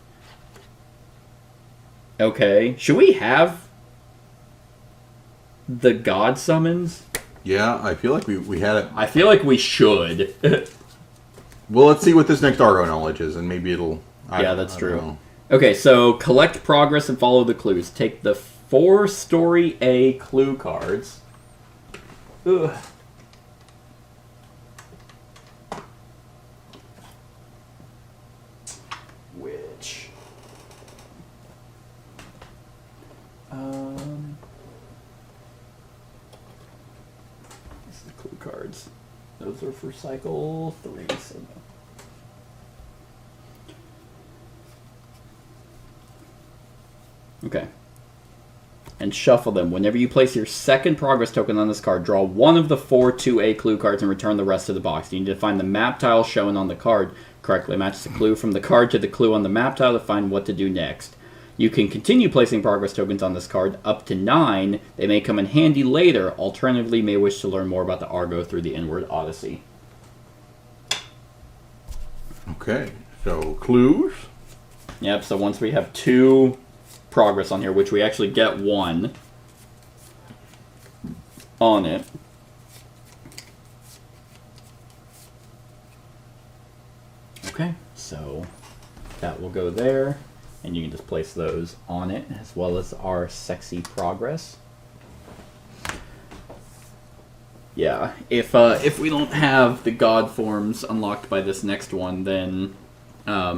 Okay. Should we have the god summons? Yeah, I feel like we had it. I feel like we should. Well, let's see what this next Argo knowledge is, and maybe it'll... Yeah, that's true. Okay, so collect progress and follow the clues. Take the 4 Story A clue cards. Ugh. Which... This is the clue cards. Those are for cycle 3, so no. Okay. And shuffle them. Whenever you place your second progress token on this card, draw one of the 4 2A clue cards and return the rest to the box. You need to find the map tile shown on the card correctly. Match the clue from the card to the clue on the map tile to find what to do next. You can continue placing progress tokens on this card up to 9. They may come in handy later. Alternatively, you may wish to learn more about the Argo through the Inward Odyssey. Okay, so clues. Yep, so once we have 2 progress on here, which we actually get 1 on it. Okay, so that will go there, and you can just place those on it, as well as our sexy progress. Yeah, if we don't have the god forms unlocked by this next one, then I'll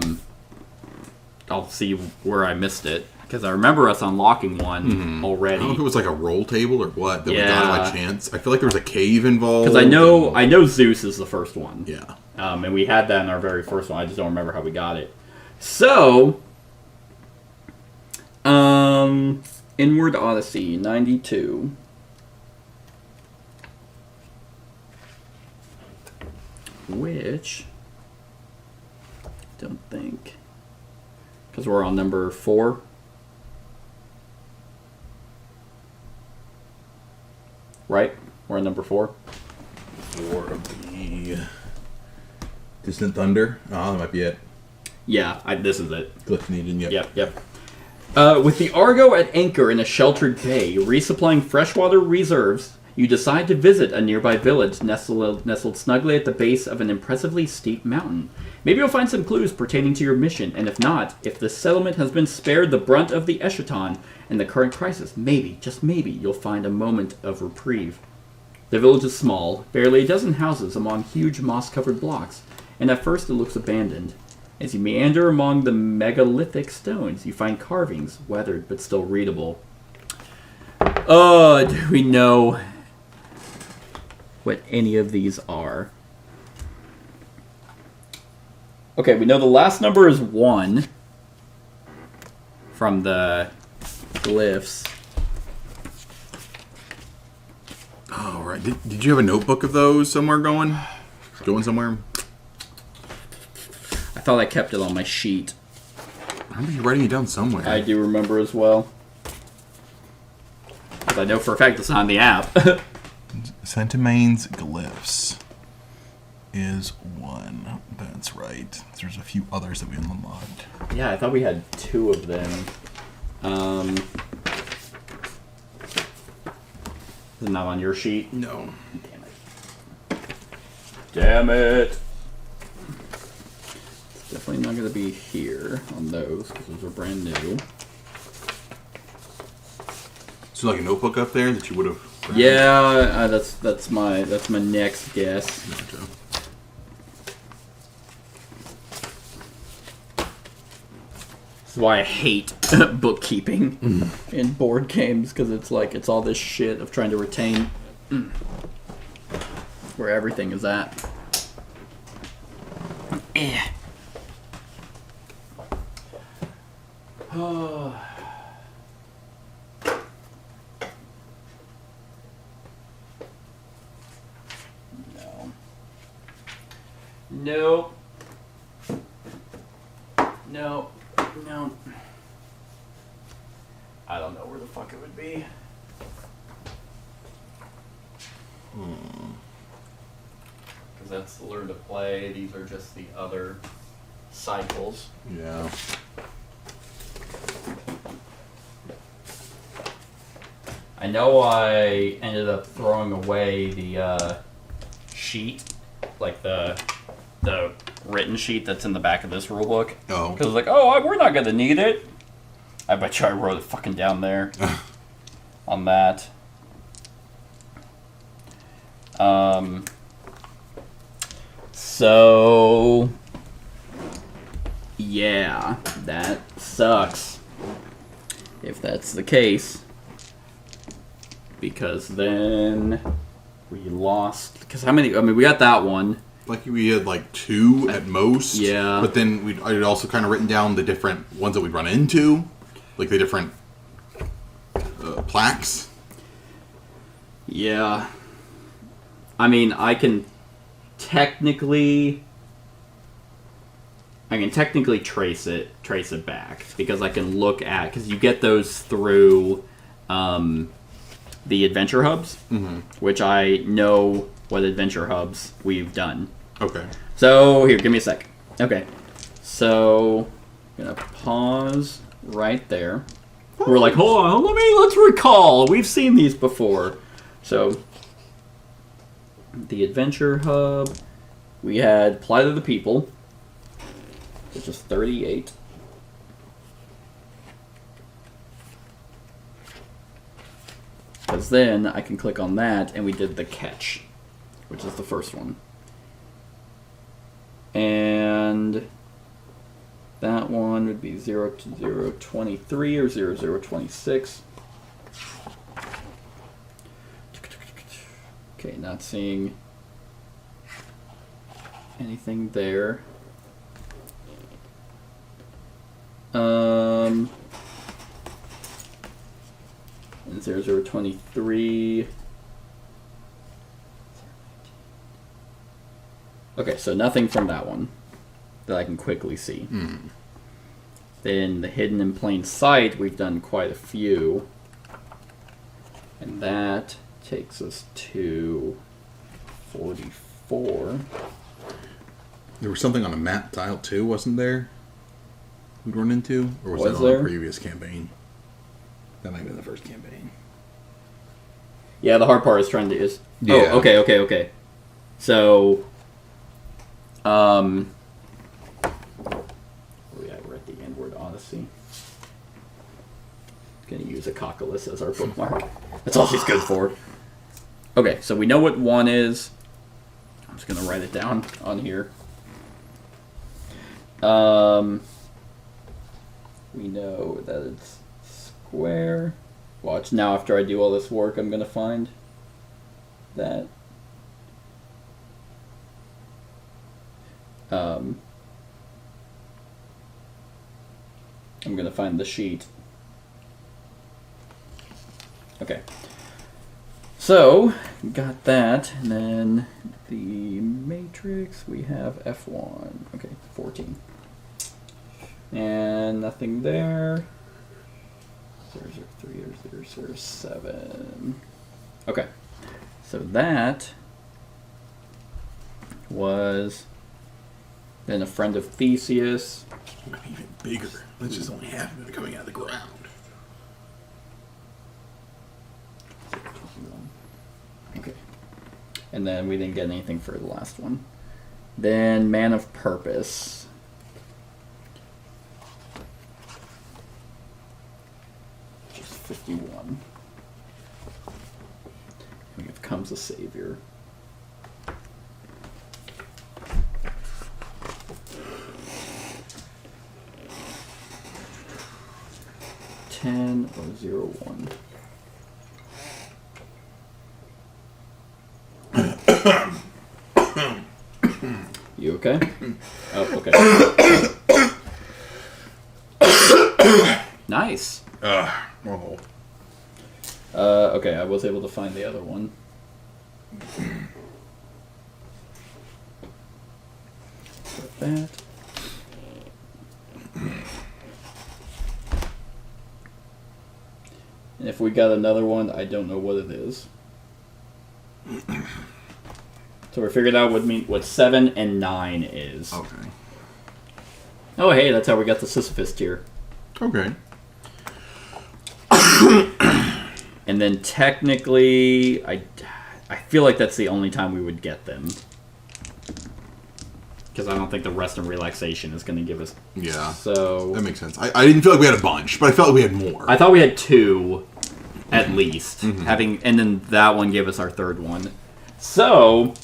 see where I missed it. Because I remember us unlocking one already. I don't know if it was like a roll table or what that we got by chance. I feel like there was a cave involved. Because I know Zeus is the first one. Yeah. And we had that in our very first one. I just don't remember how we got it. So, Inward Odyssey 92. Which, don't think, because we're on number 4. Right? We're on number 4. 4 of the Distant Thunder. Oh, that might be it. Yeah, this is it. Glyph needed, Yep. With the Argo at anchor in a sheltered bay, resupplying freshwater reserves, you decide to visit a nearby village nestled snugly at the base of an impressively steep mountain. Maybe you'll find some clues pertaining to your mission, and if not, if the settlement has been spared the brunt of the Eschaton and the current crisis, maybe, just maybe, you'll find a moment of reprieve. The village is small, barely a dozen houses among huge moss-covered blocks, and at first it looks abandoned. As you meander among the megalithic stones, you find carvings, weathered but still readable. Oh, do we know what any of these are? Okay, we know the last number is 1 from the glyphs. Oh, right. Did you have a notebook of those somewhere going? Going somewhere? I thought I kept it on my sheet. I remember you writing it down somewhere. I do remember as well. Because I know for a fact it's not in the app. Centimane's glyphs is 1. That's right. There's a few others that we unlocked. Yeah, I thought we had 2 of them. Is it not on your sheet? No. Damn it. Damn it! It's definitely not going to be here on those, because those are brand new. So like a notebook up there that you would have grabbed? Yeah, that's my next guess. Gotcha. This is why I hate bookkeeping in board games, because it's all this shit of trying to retain where everything is at. Oh. No. No. No. I don't know where the fuck it would be. Because that's the learn to play. These are just the other cycles. Yeah. I know I ended up throwing away the sheet, like the written sheet that's in the back of this rulebook. Oh. Because I was like, oh, we're not going to need it. I bet you I wrote it fucking down there on that. So, yeah, that sucks. If that's the case. Because then we lost. Because how many? I mean, we got that one. Like we had like 2 at most. Yeah. But then I'd also kind of written down the different ones that we'd run into. Like the different plaques. Yeah. I mean, I can technically trace it back. Because I can look at... Because you get those through the adventure hubs. Mm-hmm. Which I know what adventure hubs we've done. Okay. So, here, give me a sec. Okay. So, I'm going to pause right there. We're like, hold on, let's recall. We've seen these before. So, the Adventure Hub. We had Plight of the People, which is 38. Because then I can click on that, and we did the Catch, which is the first one. And that one would be 00023 or 0026. Okay, not seeing anything there. And 0023. Okay, so nothing from that one that I can quickly see. Then the Hidden in Plain Sight, we've done quite a few. And that takes us to 44. There was something on a map tile too, wasn't there? We'd run into? Or was that on there? a previous campaign? That might have been the first campaign. Yeah, the hard part is trying to... Yeah. Oh, okay. So... we're at the Inward Odyssey. Gonna use Apocalypse as our bookmark. That's all she's good for. Okay, so we know what one is. I'm just gonna write it down on here. We know that it's square. Watch, now after I do all this work, I'm going to find that. I'm going to find the sheet. Okay. So, got that, and then the matrix, we have F1. Okay, 14. And nothing there. 003 or 007. Okay. So that was then a friend of Theseus. Even bigger. That's just only half of it coming out of the ground. Okay. And then we didn't get anything for the last one. Then Man of Purpose. Just 51. And it comes a savior. (10:01). You okay? Oh, okay. Nice. Oh. Okay, I was able to find the other one. Put that. And if we got another one, I don't know what it is. So we figured out what 7 and 9 is. Okay. Oh, hey, that's how we got the Sisyphus tier. Okay. And then technically, I feel like that's the only time we would get them. Because I don't think the rest and relaxation is going to give us... Yeah. So... That makes sense. I didn't feel like we had a bunch, but I felt like we had more. I thought we had 2, at least. And then that one gave us our third one. So...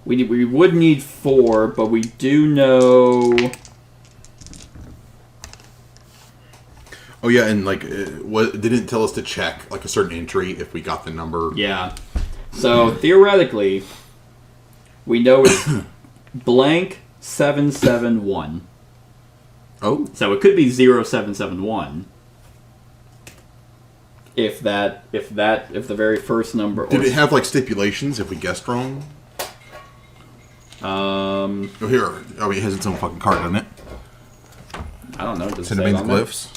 We would need 4, but we do know... Oh yeah, and like, what didn't tell us to check like a certain entry if we got the number. Yeah. So theoretically, we know it's blank 771. Oh. So it could be 0771. If the very first number. Did it have like stipulations if we guessed wrong? Oh, here. Oh, it has its own fucking card, doesn't it? I don't know. Does it say Cinnamon's on there? glyphs.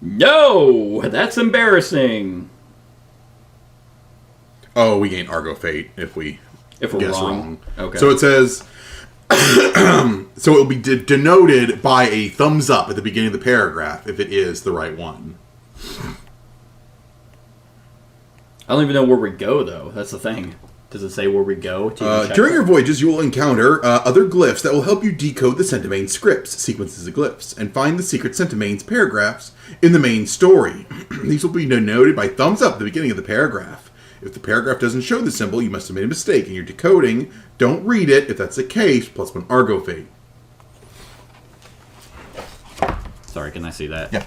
No, that's embarrassing. Oh, we gain Argo Fate if we If we're guess wrong. Okay. So it says. So it will be denoted by a thumbs up at the beginning of the paragraph if it is the right one. I don't even know where we go, though. That's the thing. Does it say where we go? During your voyages, you will encounter other glyphs that will help you decode the Centimane scripts, sequences of glyphs, and find the secret Centimane's paragraphs in the main story. These will be denoted by thumbs up at the beginning of the paragraph. If the paragraph doesn't show the symbol, you must have made a mistake in your decoding. Don't read it. If that's the case, +1 Argo Fate. Sorry, can I see that? Yeah.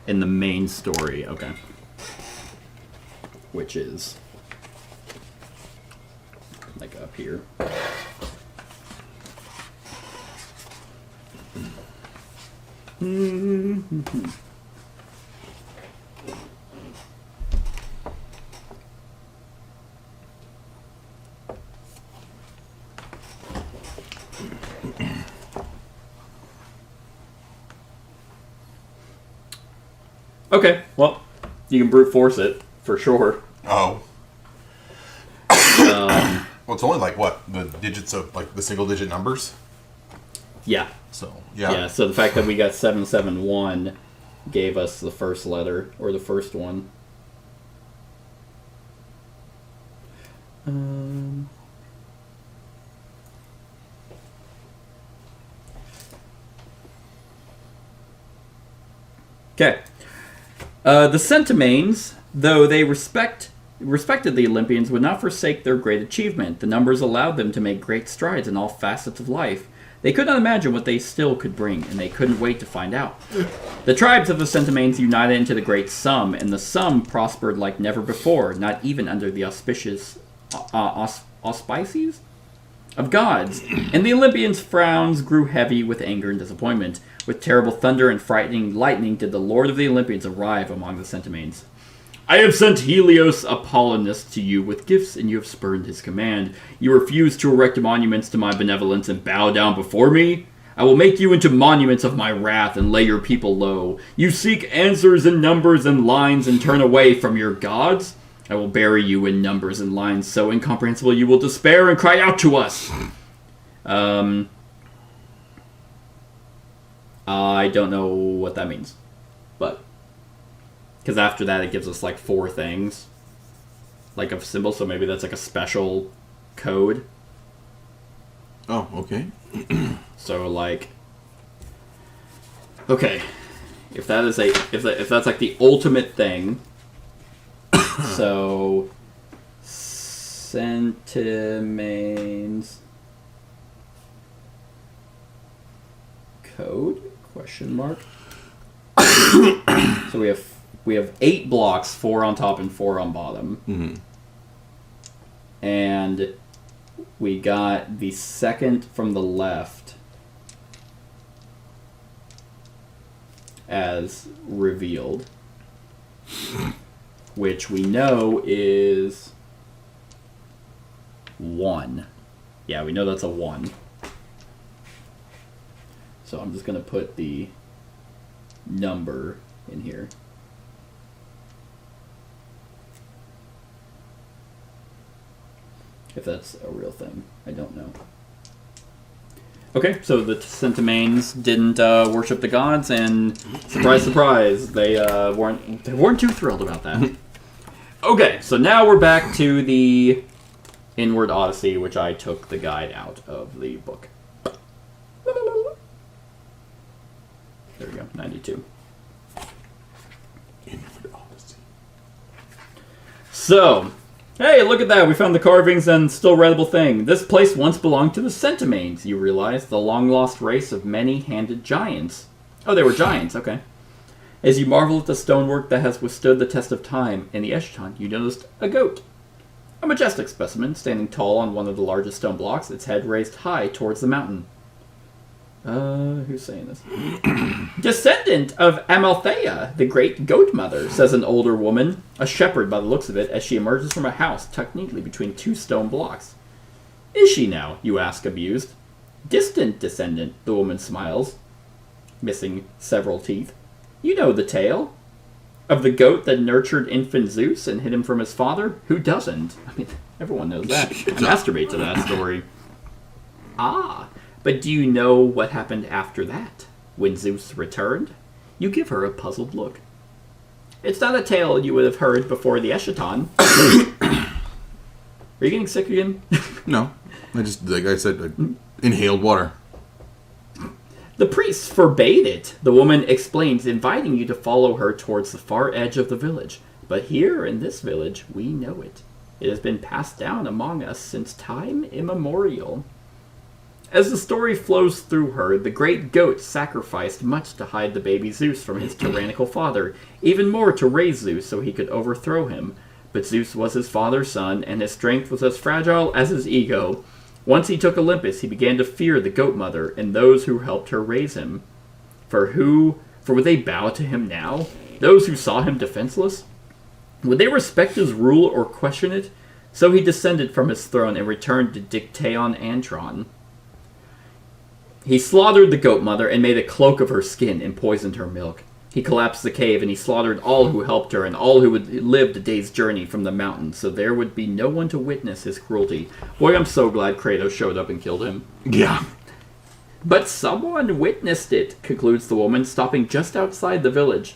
In the main story, okay. Which is like up here. Okay, well, you can brute force it for sure. Oh. Well, it's only like what? The digits of like the single digit numbers? Yeah. So, yeah. Yeah, so the fact that we got 771 gave us the first letter, or the first one. Okay. The Centimanes, though they respected the Olympians, would not forsake their great achievement. The numbers allowed them to make great strides in all facets of life. They could not imagine what they still could bring, and they couldn't wait to find out. The tribes of the Centimanes united into the Great Sum, and the Sum prospered like never before, not even under the auspices of gods. And the Olympians' frowns grew heavy with anger and disappointment. With terrible thunder and frightening lightning did the Lord of the Olympians arrive among the Centimanes. I have sent Helios Apollonius to you with gifts, and you have spurned his command. You refuse to erect monuments to my benevolence and bow down before me? I will make you into monuments of my wrath and lay your people low. You seek answers in numbers and lines and turn away from your gods? I will bury you in numbers and lines so incomprehensible you will despair and cry out to us. I don't know what that means, but... Because after that, it gives us, like, 4 things. Like, a symbol, so maybe that's, like, a special code. Oh, okay. So, like... Okay. If that is if that's, like, the ultimate thing... So... Centimanes... Code? Question mark? So we have 8 blocks, 4 on top and 4 on bottom. Mm-hmm. And we got the second from the left as revealed, which we know is 1. Yeah, we know that's a 1. So I'm just going to put the number in here. If that's a real thing. I don't know. Okay, so the Centimanes didn't worship the gods, and surprise, surprise, they weren't too thrilled about that. Okay, so now we're back to the Inward Odyssey, which I took the guide out of the book. There we go, 92. Inward Odyssey. So, hey, look at that. We found the carvings and still readable thing. This place once belonged to the Centimanes, you realize, the long-lost race of many-handed giants. Oh, they were giants, okay. As you marvel at the stonework that has withstood the test of time in the Eschaton, you noticed a goat. A majestic specimen, standing tall on one of the largest stone blocks, its head raised high towards the mountain. Who's saying this? Descendant of Amalthea, the great goat mother, says an older woman, a shepherd by the looks of it, as she emerges from a house tucked neatly between 2 stone blocks. Is she now, you ask, abused? Distant descendant, the woman smiles, missing several teeth. You know the tale. Of the goat that nurtured infant Zeus and hid him from his father? Who doesn't? I mean, everyone knows that. I masturbate to that story. Ah, but do you know what happened after that? When Zeus returned? You give her a puzzled look. It's not a tale you would have heard before the Eschaton. Are you getting sick again? No. I just, like I said, I inhaled water. The priests forbade it, the woman explains, inviting you to follow her towards the far edge of the village. But here in this village, we know it. It has been passed down among us since time immemorial. As the story flows through her, the great goat sacrificed much to hide the baby Zeus from his tyrannical father, even more to raise Zeus so he could overthrow him. But Zeus was his father's son, and his strength was as fragile as his ego. Once he took Olympus, he began to fear the goat mother and those who helped her raise him. For would they bow to him now? Those who saw him defenseless? Would they respect his rule or question it? So he descended from his throne and returned to Dictaeon Antron. He slaughtered the goat mother and made a cloak of her skin and poisoned her milk. He collapsed the cave and he slaughtered all who helped her and all who would live the day's journey from the mountain, so there would be no one to witness his cruelty. Boy, I'm so glad Kratos showed up and killed him. Yeah. But someone witnessed it, concludes the woman, stopping just outside the village.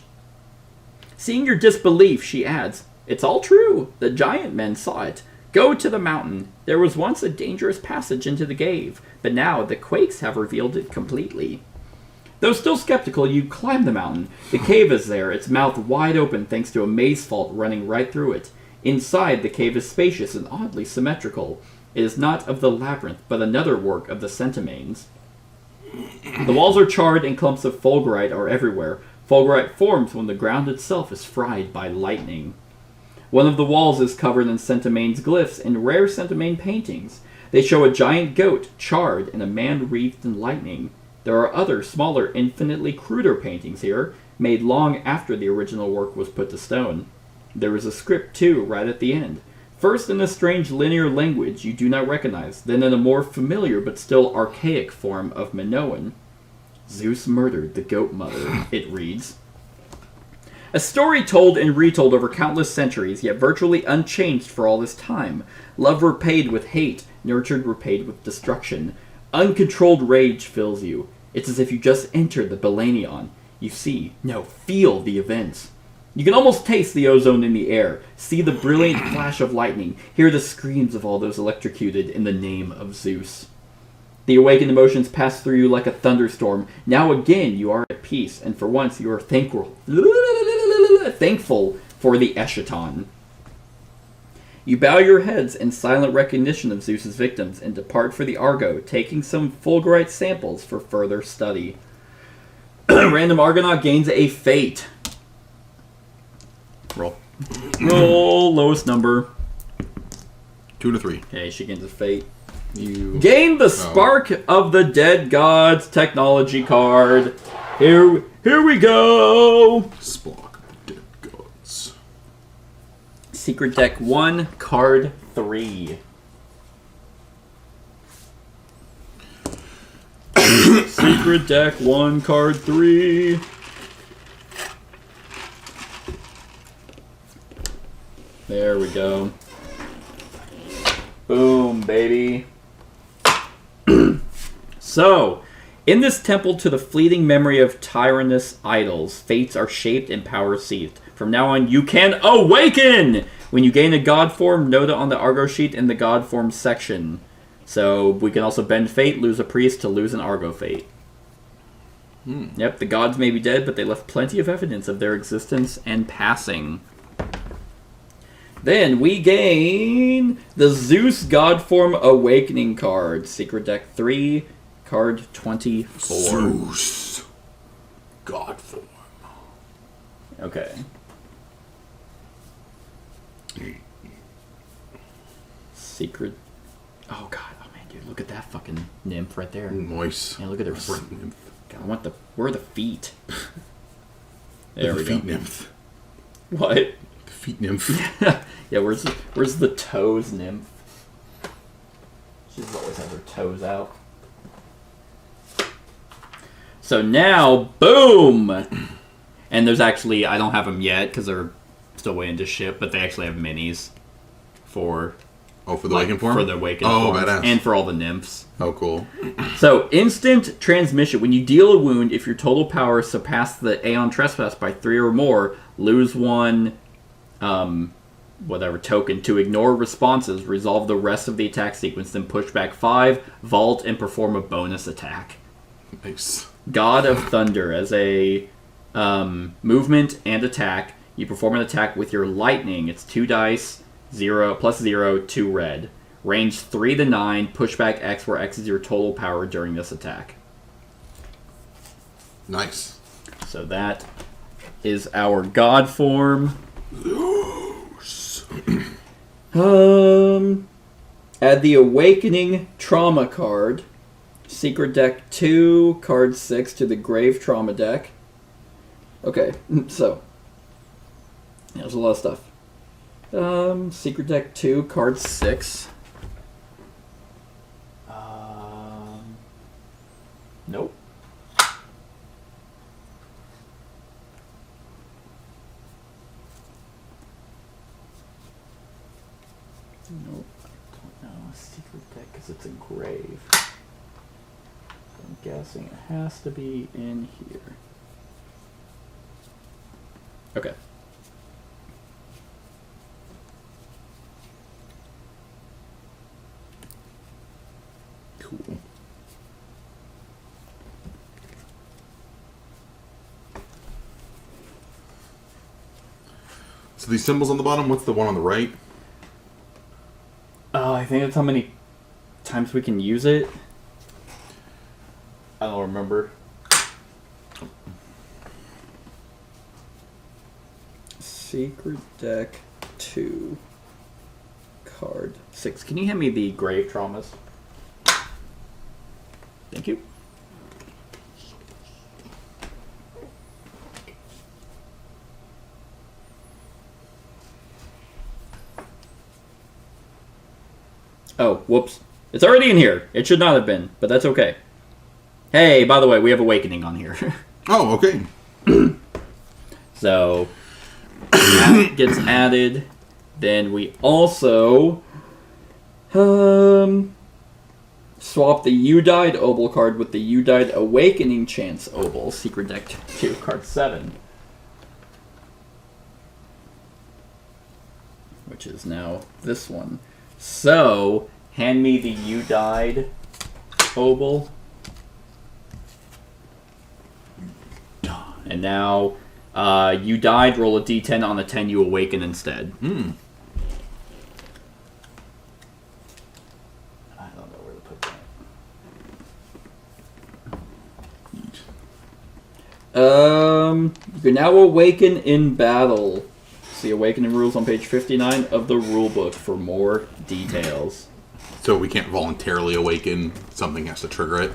Seeing your disbelief, she adds, it's all true. The giant men saw it. Go to the mountain. There was once a dangerous passage into the cave, but now the quakes have revealed it completely. Though still skeptical, you climb the mountain. The cave is there, its mouth wide open thanks to a maze fault running right through it. Inside, the cave is spacious and oddly symmetrical. It is not of the Labyrinth, but another work of the Centimanes. The walls are charred and clumps of fulgurite are everywhere. Fulgurite forms when the ground itself is fried by lightning. One of the walls is covered in Centimane's glyphs and rare Centimane paintings. They show a giant goat, charred, and a man wreathed in lightning. There are other, smaller, infinitely cruder paintings here, made long after the original work was put to stone. There is a script, too, right at the end. First in a strange linear language you do not recognize, then in a more familiar but still archaic form of Minoan. Zeus murdered the goat mother, it reads. A story told and retold over countless centuries, yet virtually unchanged for all this time. Love repaid with hate, nurtured repaid with destruction. Uncontrolled rage fills you. It's as if you just entered the Belanion. You see, no, feel the events. You can almost taste the ozone in the air, see the brilliant flash of lightning, hear the screams of all those electrocuted in the name of Zeus. The awakened emotions pass through you like a thunderstorm. Now again you are at peace, and for once you are thankful for the Eschaton. You bow your heads in silent recognition of Zeus's victims and depart for the Argo, taking some fulgurite samples for further study. Random Argonaut gains a fate. Roll. Roll lowest number. 2 to 3. Okay, she gains a fate. You Gain the Spark of the Dead Gods technology card. Here we go. Spark of the Dead Gods. Secret Deck 1, card 3. Secret Deck 1, card 3. There we go. Boom, baby. So, in this temple to the fleeting memory of tyrannous idols, fates are shaped and power seized. From now on, you can awaken! When you gain a god form, note it on the Argo sheet in the god form section. So, we can also bend fate, lose a priest to lose an Argo fate. Yep, the gods may be dead, but they left plenty of evidence of their existence and passing. Then we gain the Zeus God Form Awakening card. Secret Deck 3, card 24. Zeus. God form. Okay. Secret. Oh god. Oh man, dude, look at that fucking nymph right there. Nice. Yeah, look at her. Nymph. God, I want the. Where are the feet? There we the feet go. nymph. What? The feet nymph. Yeah, where's the toes nymph? She's always had her toes out. So now, boom! And there's actually, I don't have them yet because they're still waiting to ship, but they actually have minis for... Oh, for the Awakened form? For the Awakened forms. Badass. And for all the nymphs. Oh, cool. So, instant transmission. When you deal a wound, if your total power surpasses the Aeon Trespass by 3 or more, lose one... whatever token to ignore responses, resolve the rest of the attack sequence, then push back 5, vault, and perform a bonus attack. Nice. God of Thunder. As a movement and attack, you perform an attack with your lightning. It's 2 dice, 0 plus 0, 2 red. Range 3 to 9, pushback X, where X is your total power during this attack. Nice. So that is our God form. Add the Awakening Trauma card. Secret Deck 2, card 6 to the Grave Trauma deck. Okay, so there's a lot of stuff. Secret Deck 2, card 6. Nope. Nope, I don't know. Secret deck because it's a grave. I'm guessing it has to be in here. Okay. Cool. So these symbols on the bottom, what's the one on the right? I think that's how many times we can use it. I don't remember. Secret deck 2. Card 6. Can you hand me the grave traumas? Thank you. Oh, whoops. It's already in here. It should not have been, but that's okay. Hey, by the way, we have Awakening on here. Oh, okay. So, that gets added. Then we also swap the You Died Obel card with the You Died Awakening Chance Obel. Secret deck 2, card 7. Which is now this one. So, hand me the You Died Obel. And now, you died, roll a d10. On a 10, you awaken instead. Hmm. I don't know where to put that. You can now awaken in battle. See Awakening rules on page 59 of the rulebook for more details. So we can't voluntarily awaken. Something has to trigger it.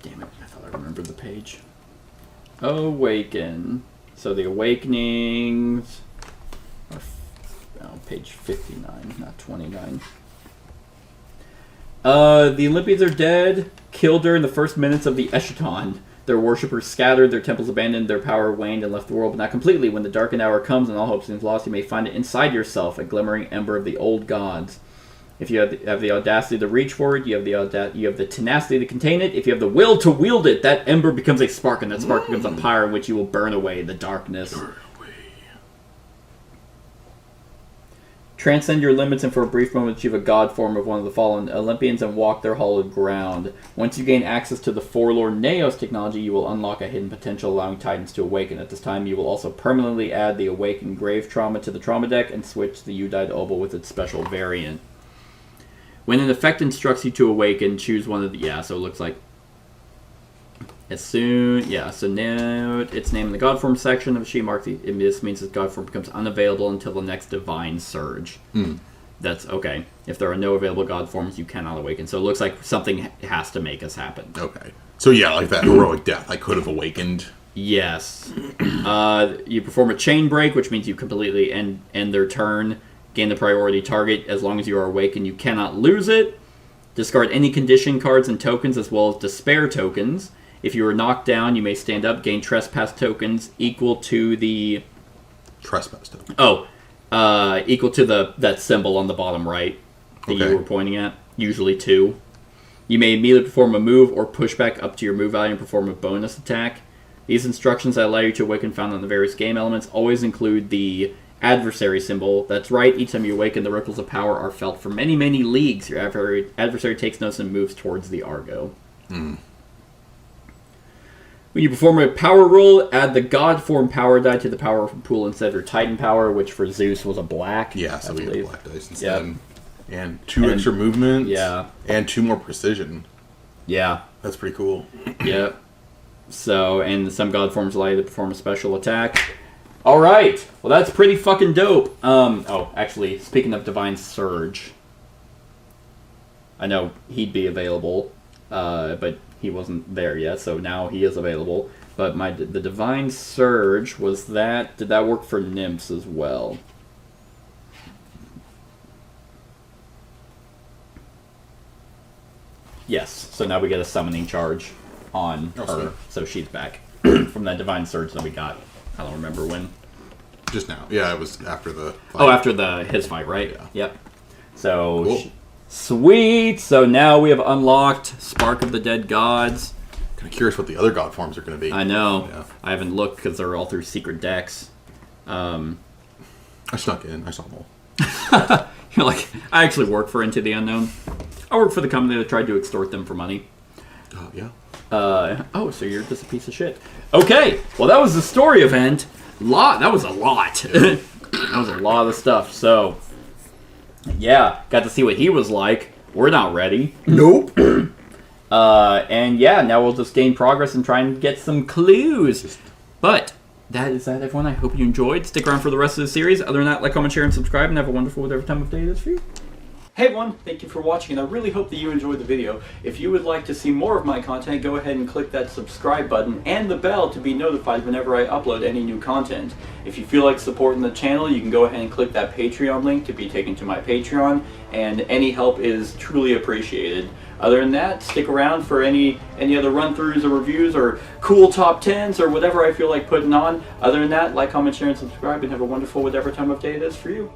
Damn it, I thought I remembered the page. Awaken. So the awakenings are page 59, not 29. The Olympians are dead, killed during the first minutes of the Eschaton. Their worshippers scattered, their temples abandoned, their power waned and left the world, but not completely. When the darkened hour comes and all hope seems lost, you may find it inside yourself, a glimmering ember of the old gods. If you have the audacity to reach for it, you have the tenacity to contain it. If you have the will to wield it, that ember becomes a spark, and that spark becomes a pyre in which you will burn away the darkness. Transcend your limits and for a brief moment achieve a god form of one of the fallen Olympians and walk their hallowed ground. Once you gain access to the Forlorn Naos technology, you will unlock a hidden potential allowing Titans to awaken. At this time, you will also permanently add the Awakened Grave Trauma to the trauma deck and switch the You Died Obel with its special variant. When an effect instructs you to awaken, choose one of the... Yeah, so it looks like... So now its name in the God Form section of the sheet marks. This means that God Form becomes unavailable until the next Divine Surge. That's okay. If there are no available God Forms, you cannot awaken. So it looks like something has to make us happen. Okay. So yeah, like that heroic death, I could have awakened. Yes. You perform a chain break, which means you completely end their turn. Gain the priority target. As long as you are awakened, you cannot lose it. Discard any condition cards and tokens, as well as despair tokens. If you are knocked down, you may stand up, gain trespass tokens equal to the... Trespass token. Equal to that symbol on the bottom right that you were pointing at. Usually 2. You may immediately perform a move or push back up to your move value and perform a bonus attack. These instructions that allow you to awaken found on the various game elements always include the adversary symbol. That's right, each time you awaken, the ripples of power are felt for many, many leagues. Your adversary takes notice and moves towards the Argo. When you perform a power roll, add the God Form power die to the power pool instead of your Titan power, which for Zeus was a black. Yeah, so we get black dice instead. Yep. And 2 extra movement. Yeah. And 2 more precision. Yeah. That's pretty cool. Yep. So, and some God Forms allow you to perform a special attack. Alright. Well, that's pretty fucking dope. Actually, speaking of Divine Surge, I know he'd be available, but he wasn't there yet, so now he is available. But the Divine Surge was that... Did that work for Nymphs as well? Yes. So now we get a summoning charge on her. Sweet. So she's back from that Divine Surge that we got. I don't remember when. Just now. Yeah, it was after the fight. Oh, after his fight, right? Yeah. Yep. So... Cool. Sweet! So now we have unlocked Spark of the Dead Gods. Kind of curious what the other god forms are going to be. I know. Yeah. I haven't looked because they're all through secret decks. I snuck in. I saw them all. You're like, I actually work for Into the Unknown. I work for the company that tried to extort them for money. Yeah. Oh, so you're just a piece of shit. Okay, well that was the story event. That was a lot. That was a lot of stuff. So, yeah, got to see what he was like. We're not ready. Nope. And yeah, now we'll just gain progress and try and get some clues. But that is that, everyone. I hope you enjoyed. Stick around for the rest of the series. Other than that, like, comment, share, and subscribe, and have a wonderful whatever time of day it is for you. Hey everyone, thank you for watching, and I really hope that you enjoyed the video. If you would like to see more of my content, go ahead and click that subscribe button and the bell to be notified whenever I upload any new content. If you feel like supporting the channel, you can go ahead and click that Patreon link to be taken to my Patreon, and any help is truly appreciated. Other than that, stick around for any other run-throughs or reviews or cool top 10s or whatever I feel like putting on. Other than that, like, comment, share, and subscribe, and have a wonderful whatever time of day it is for you.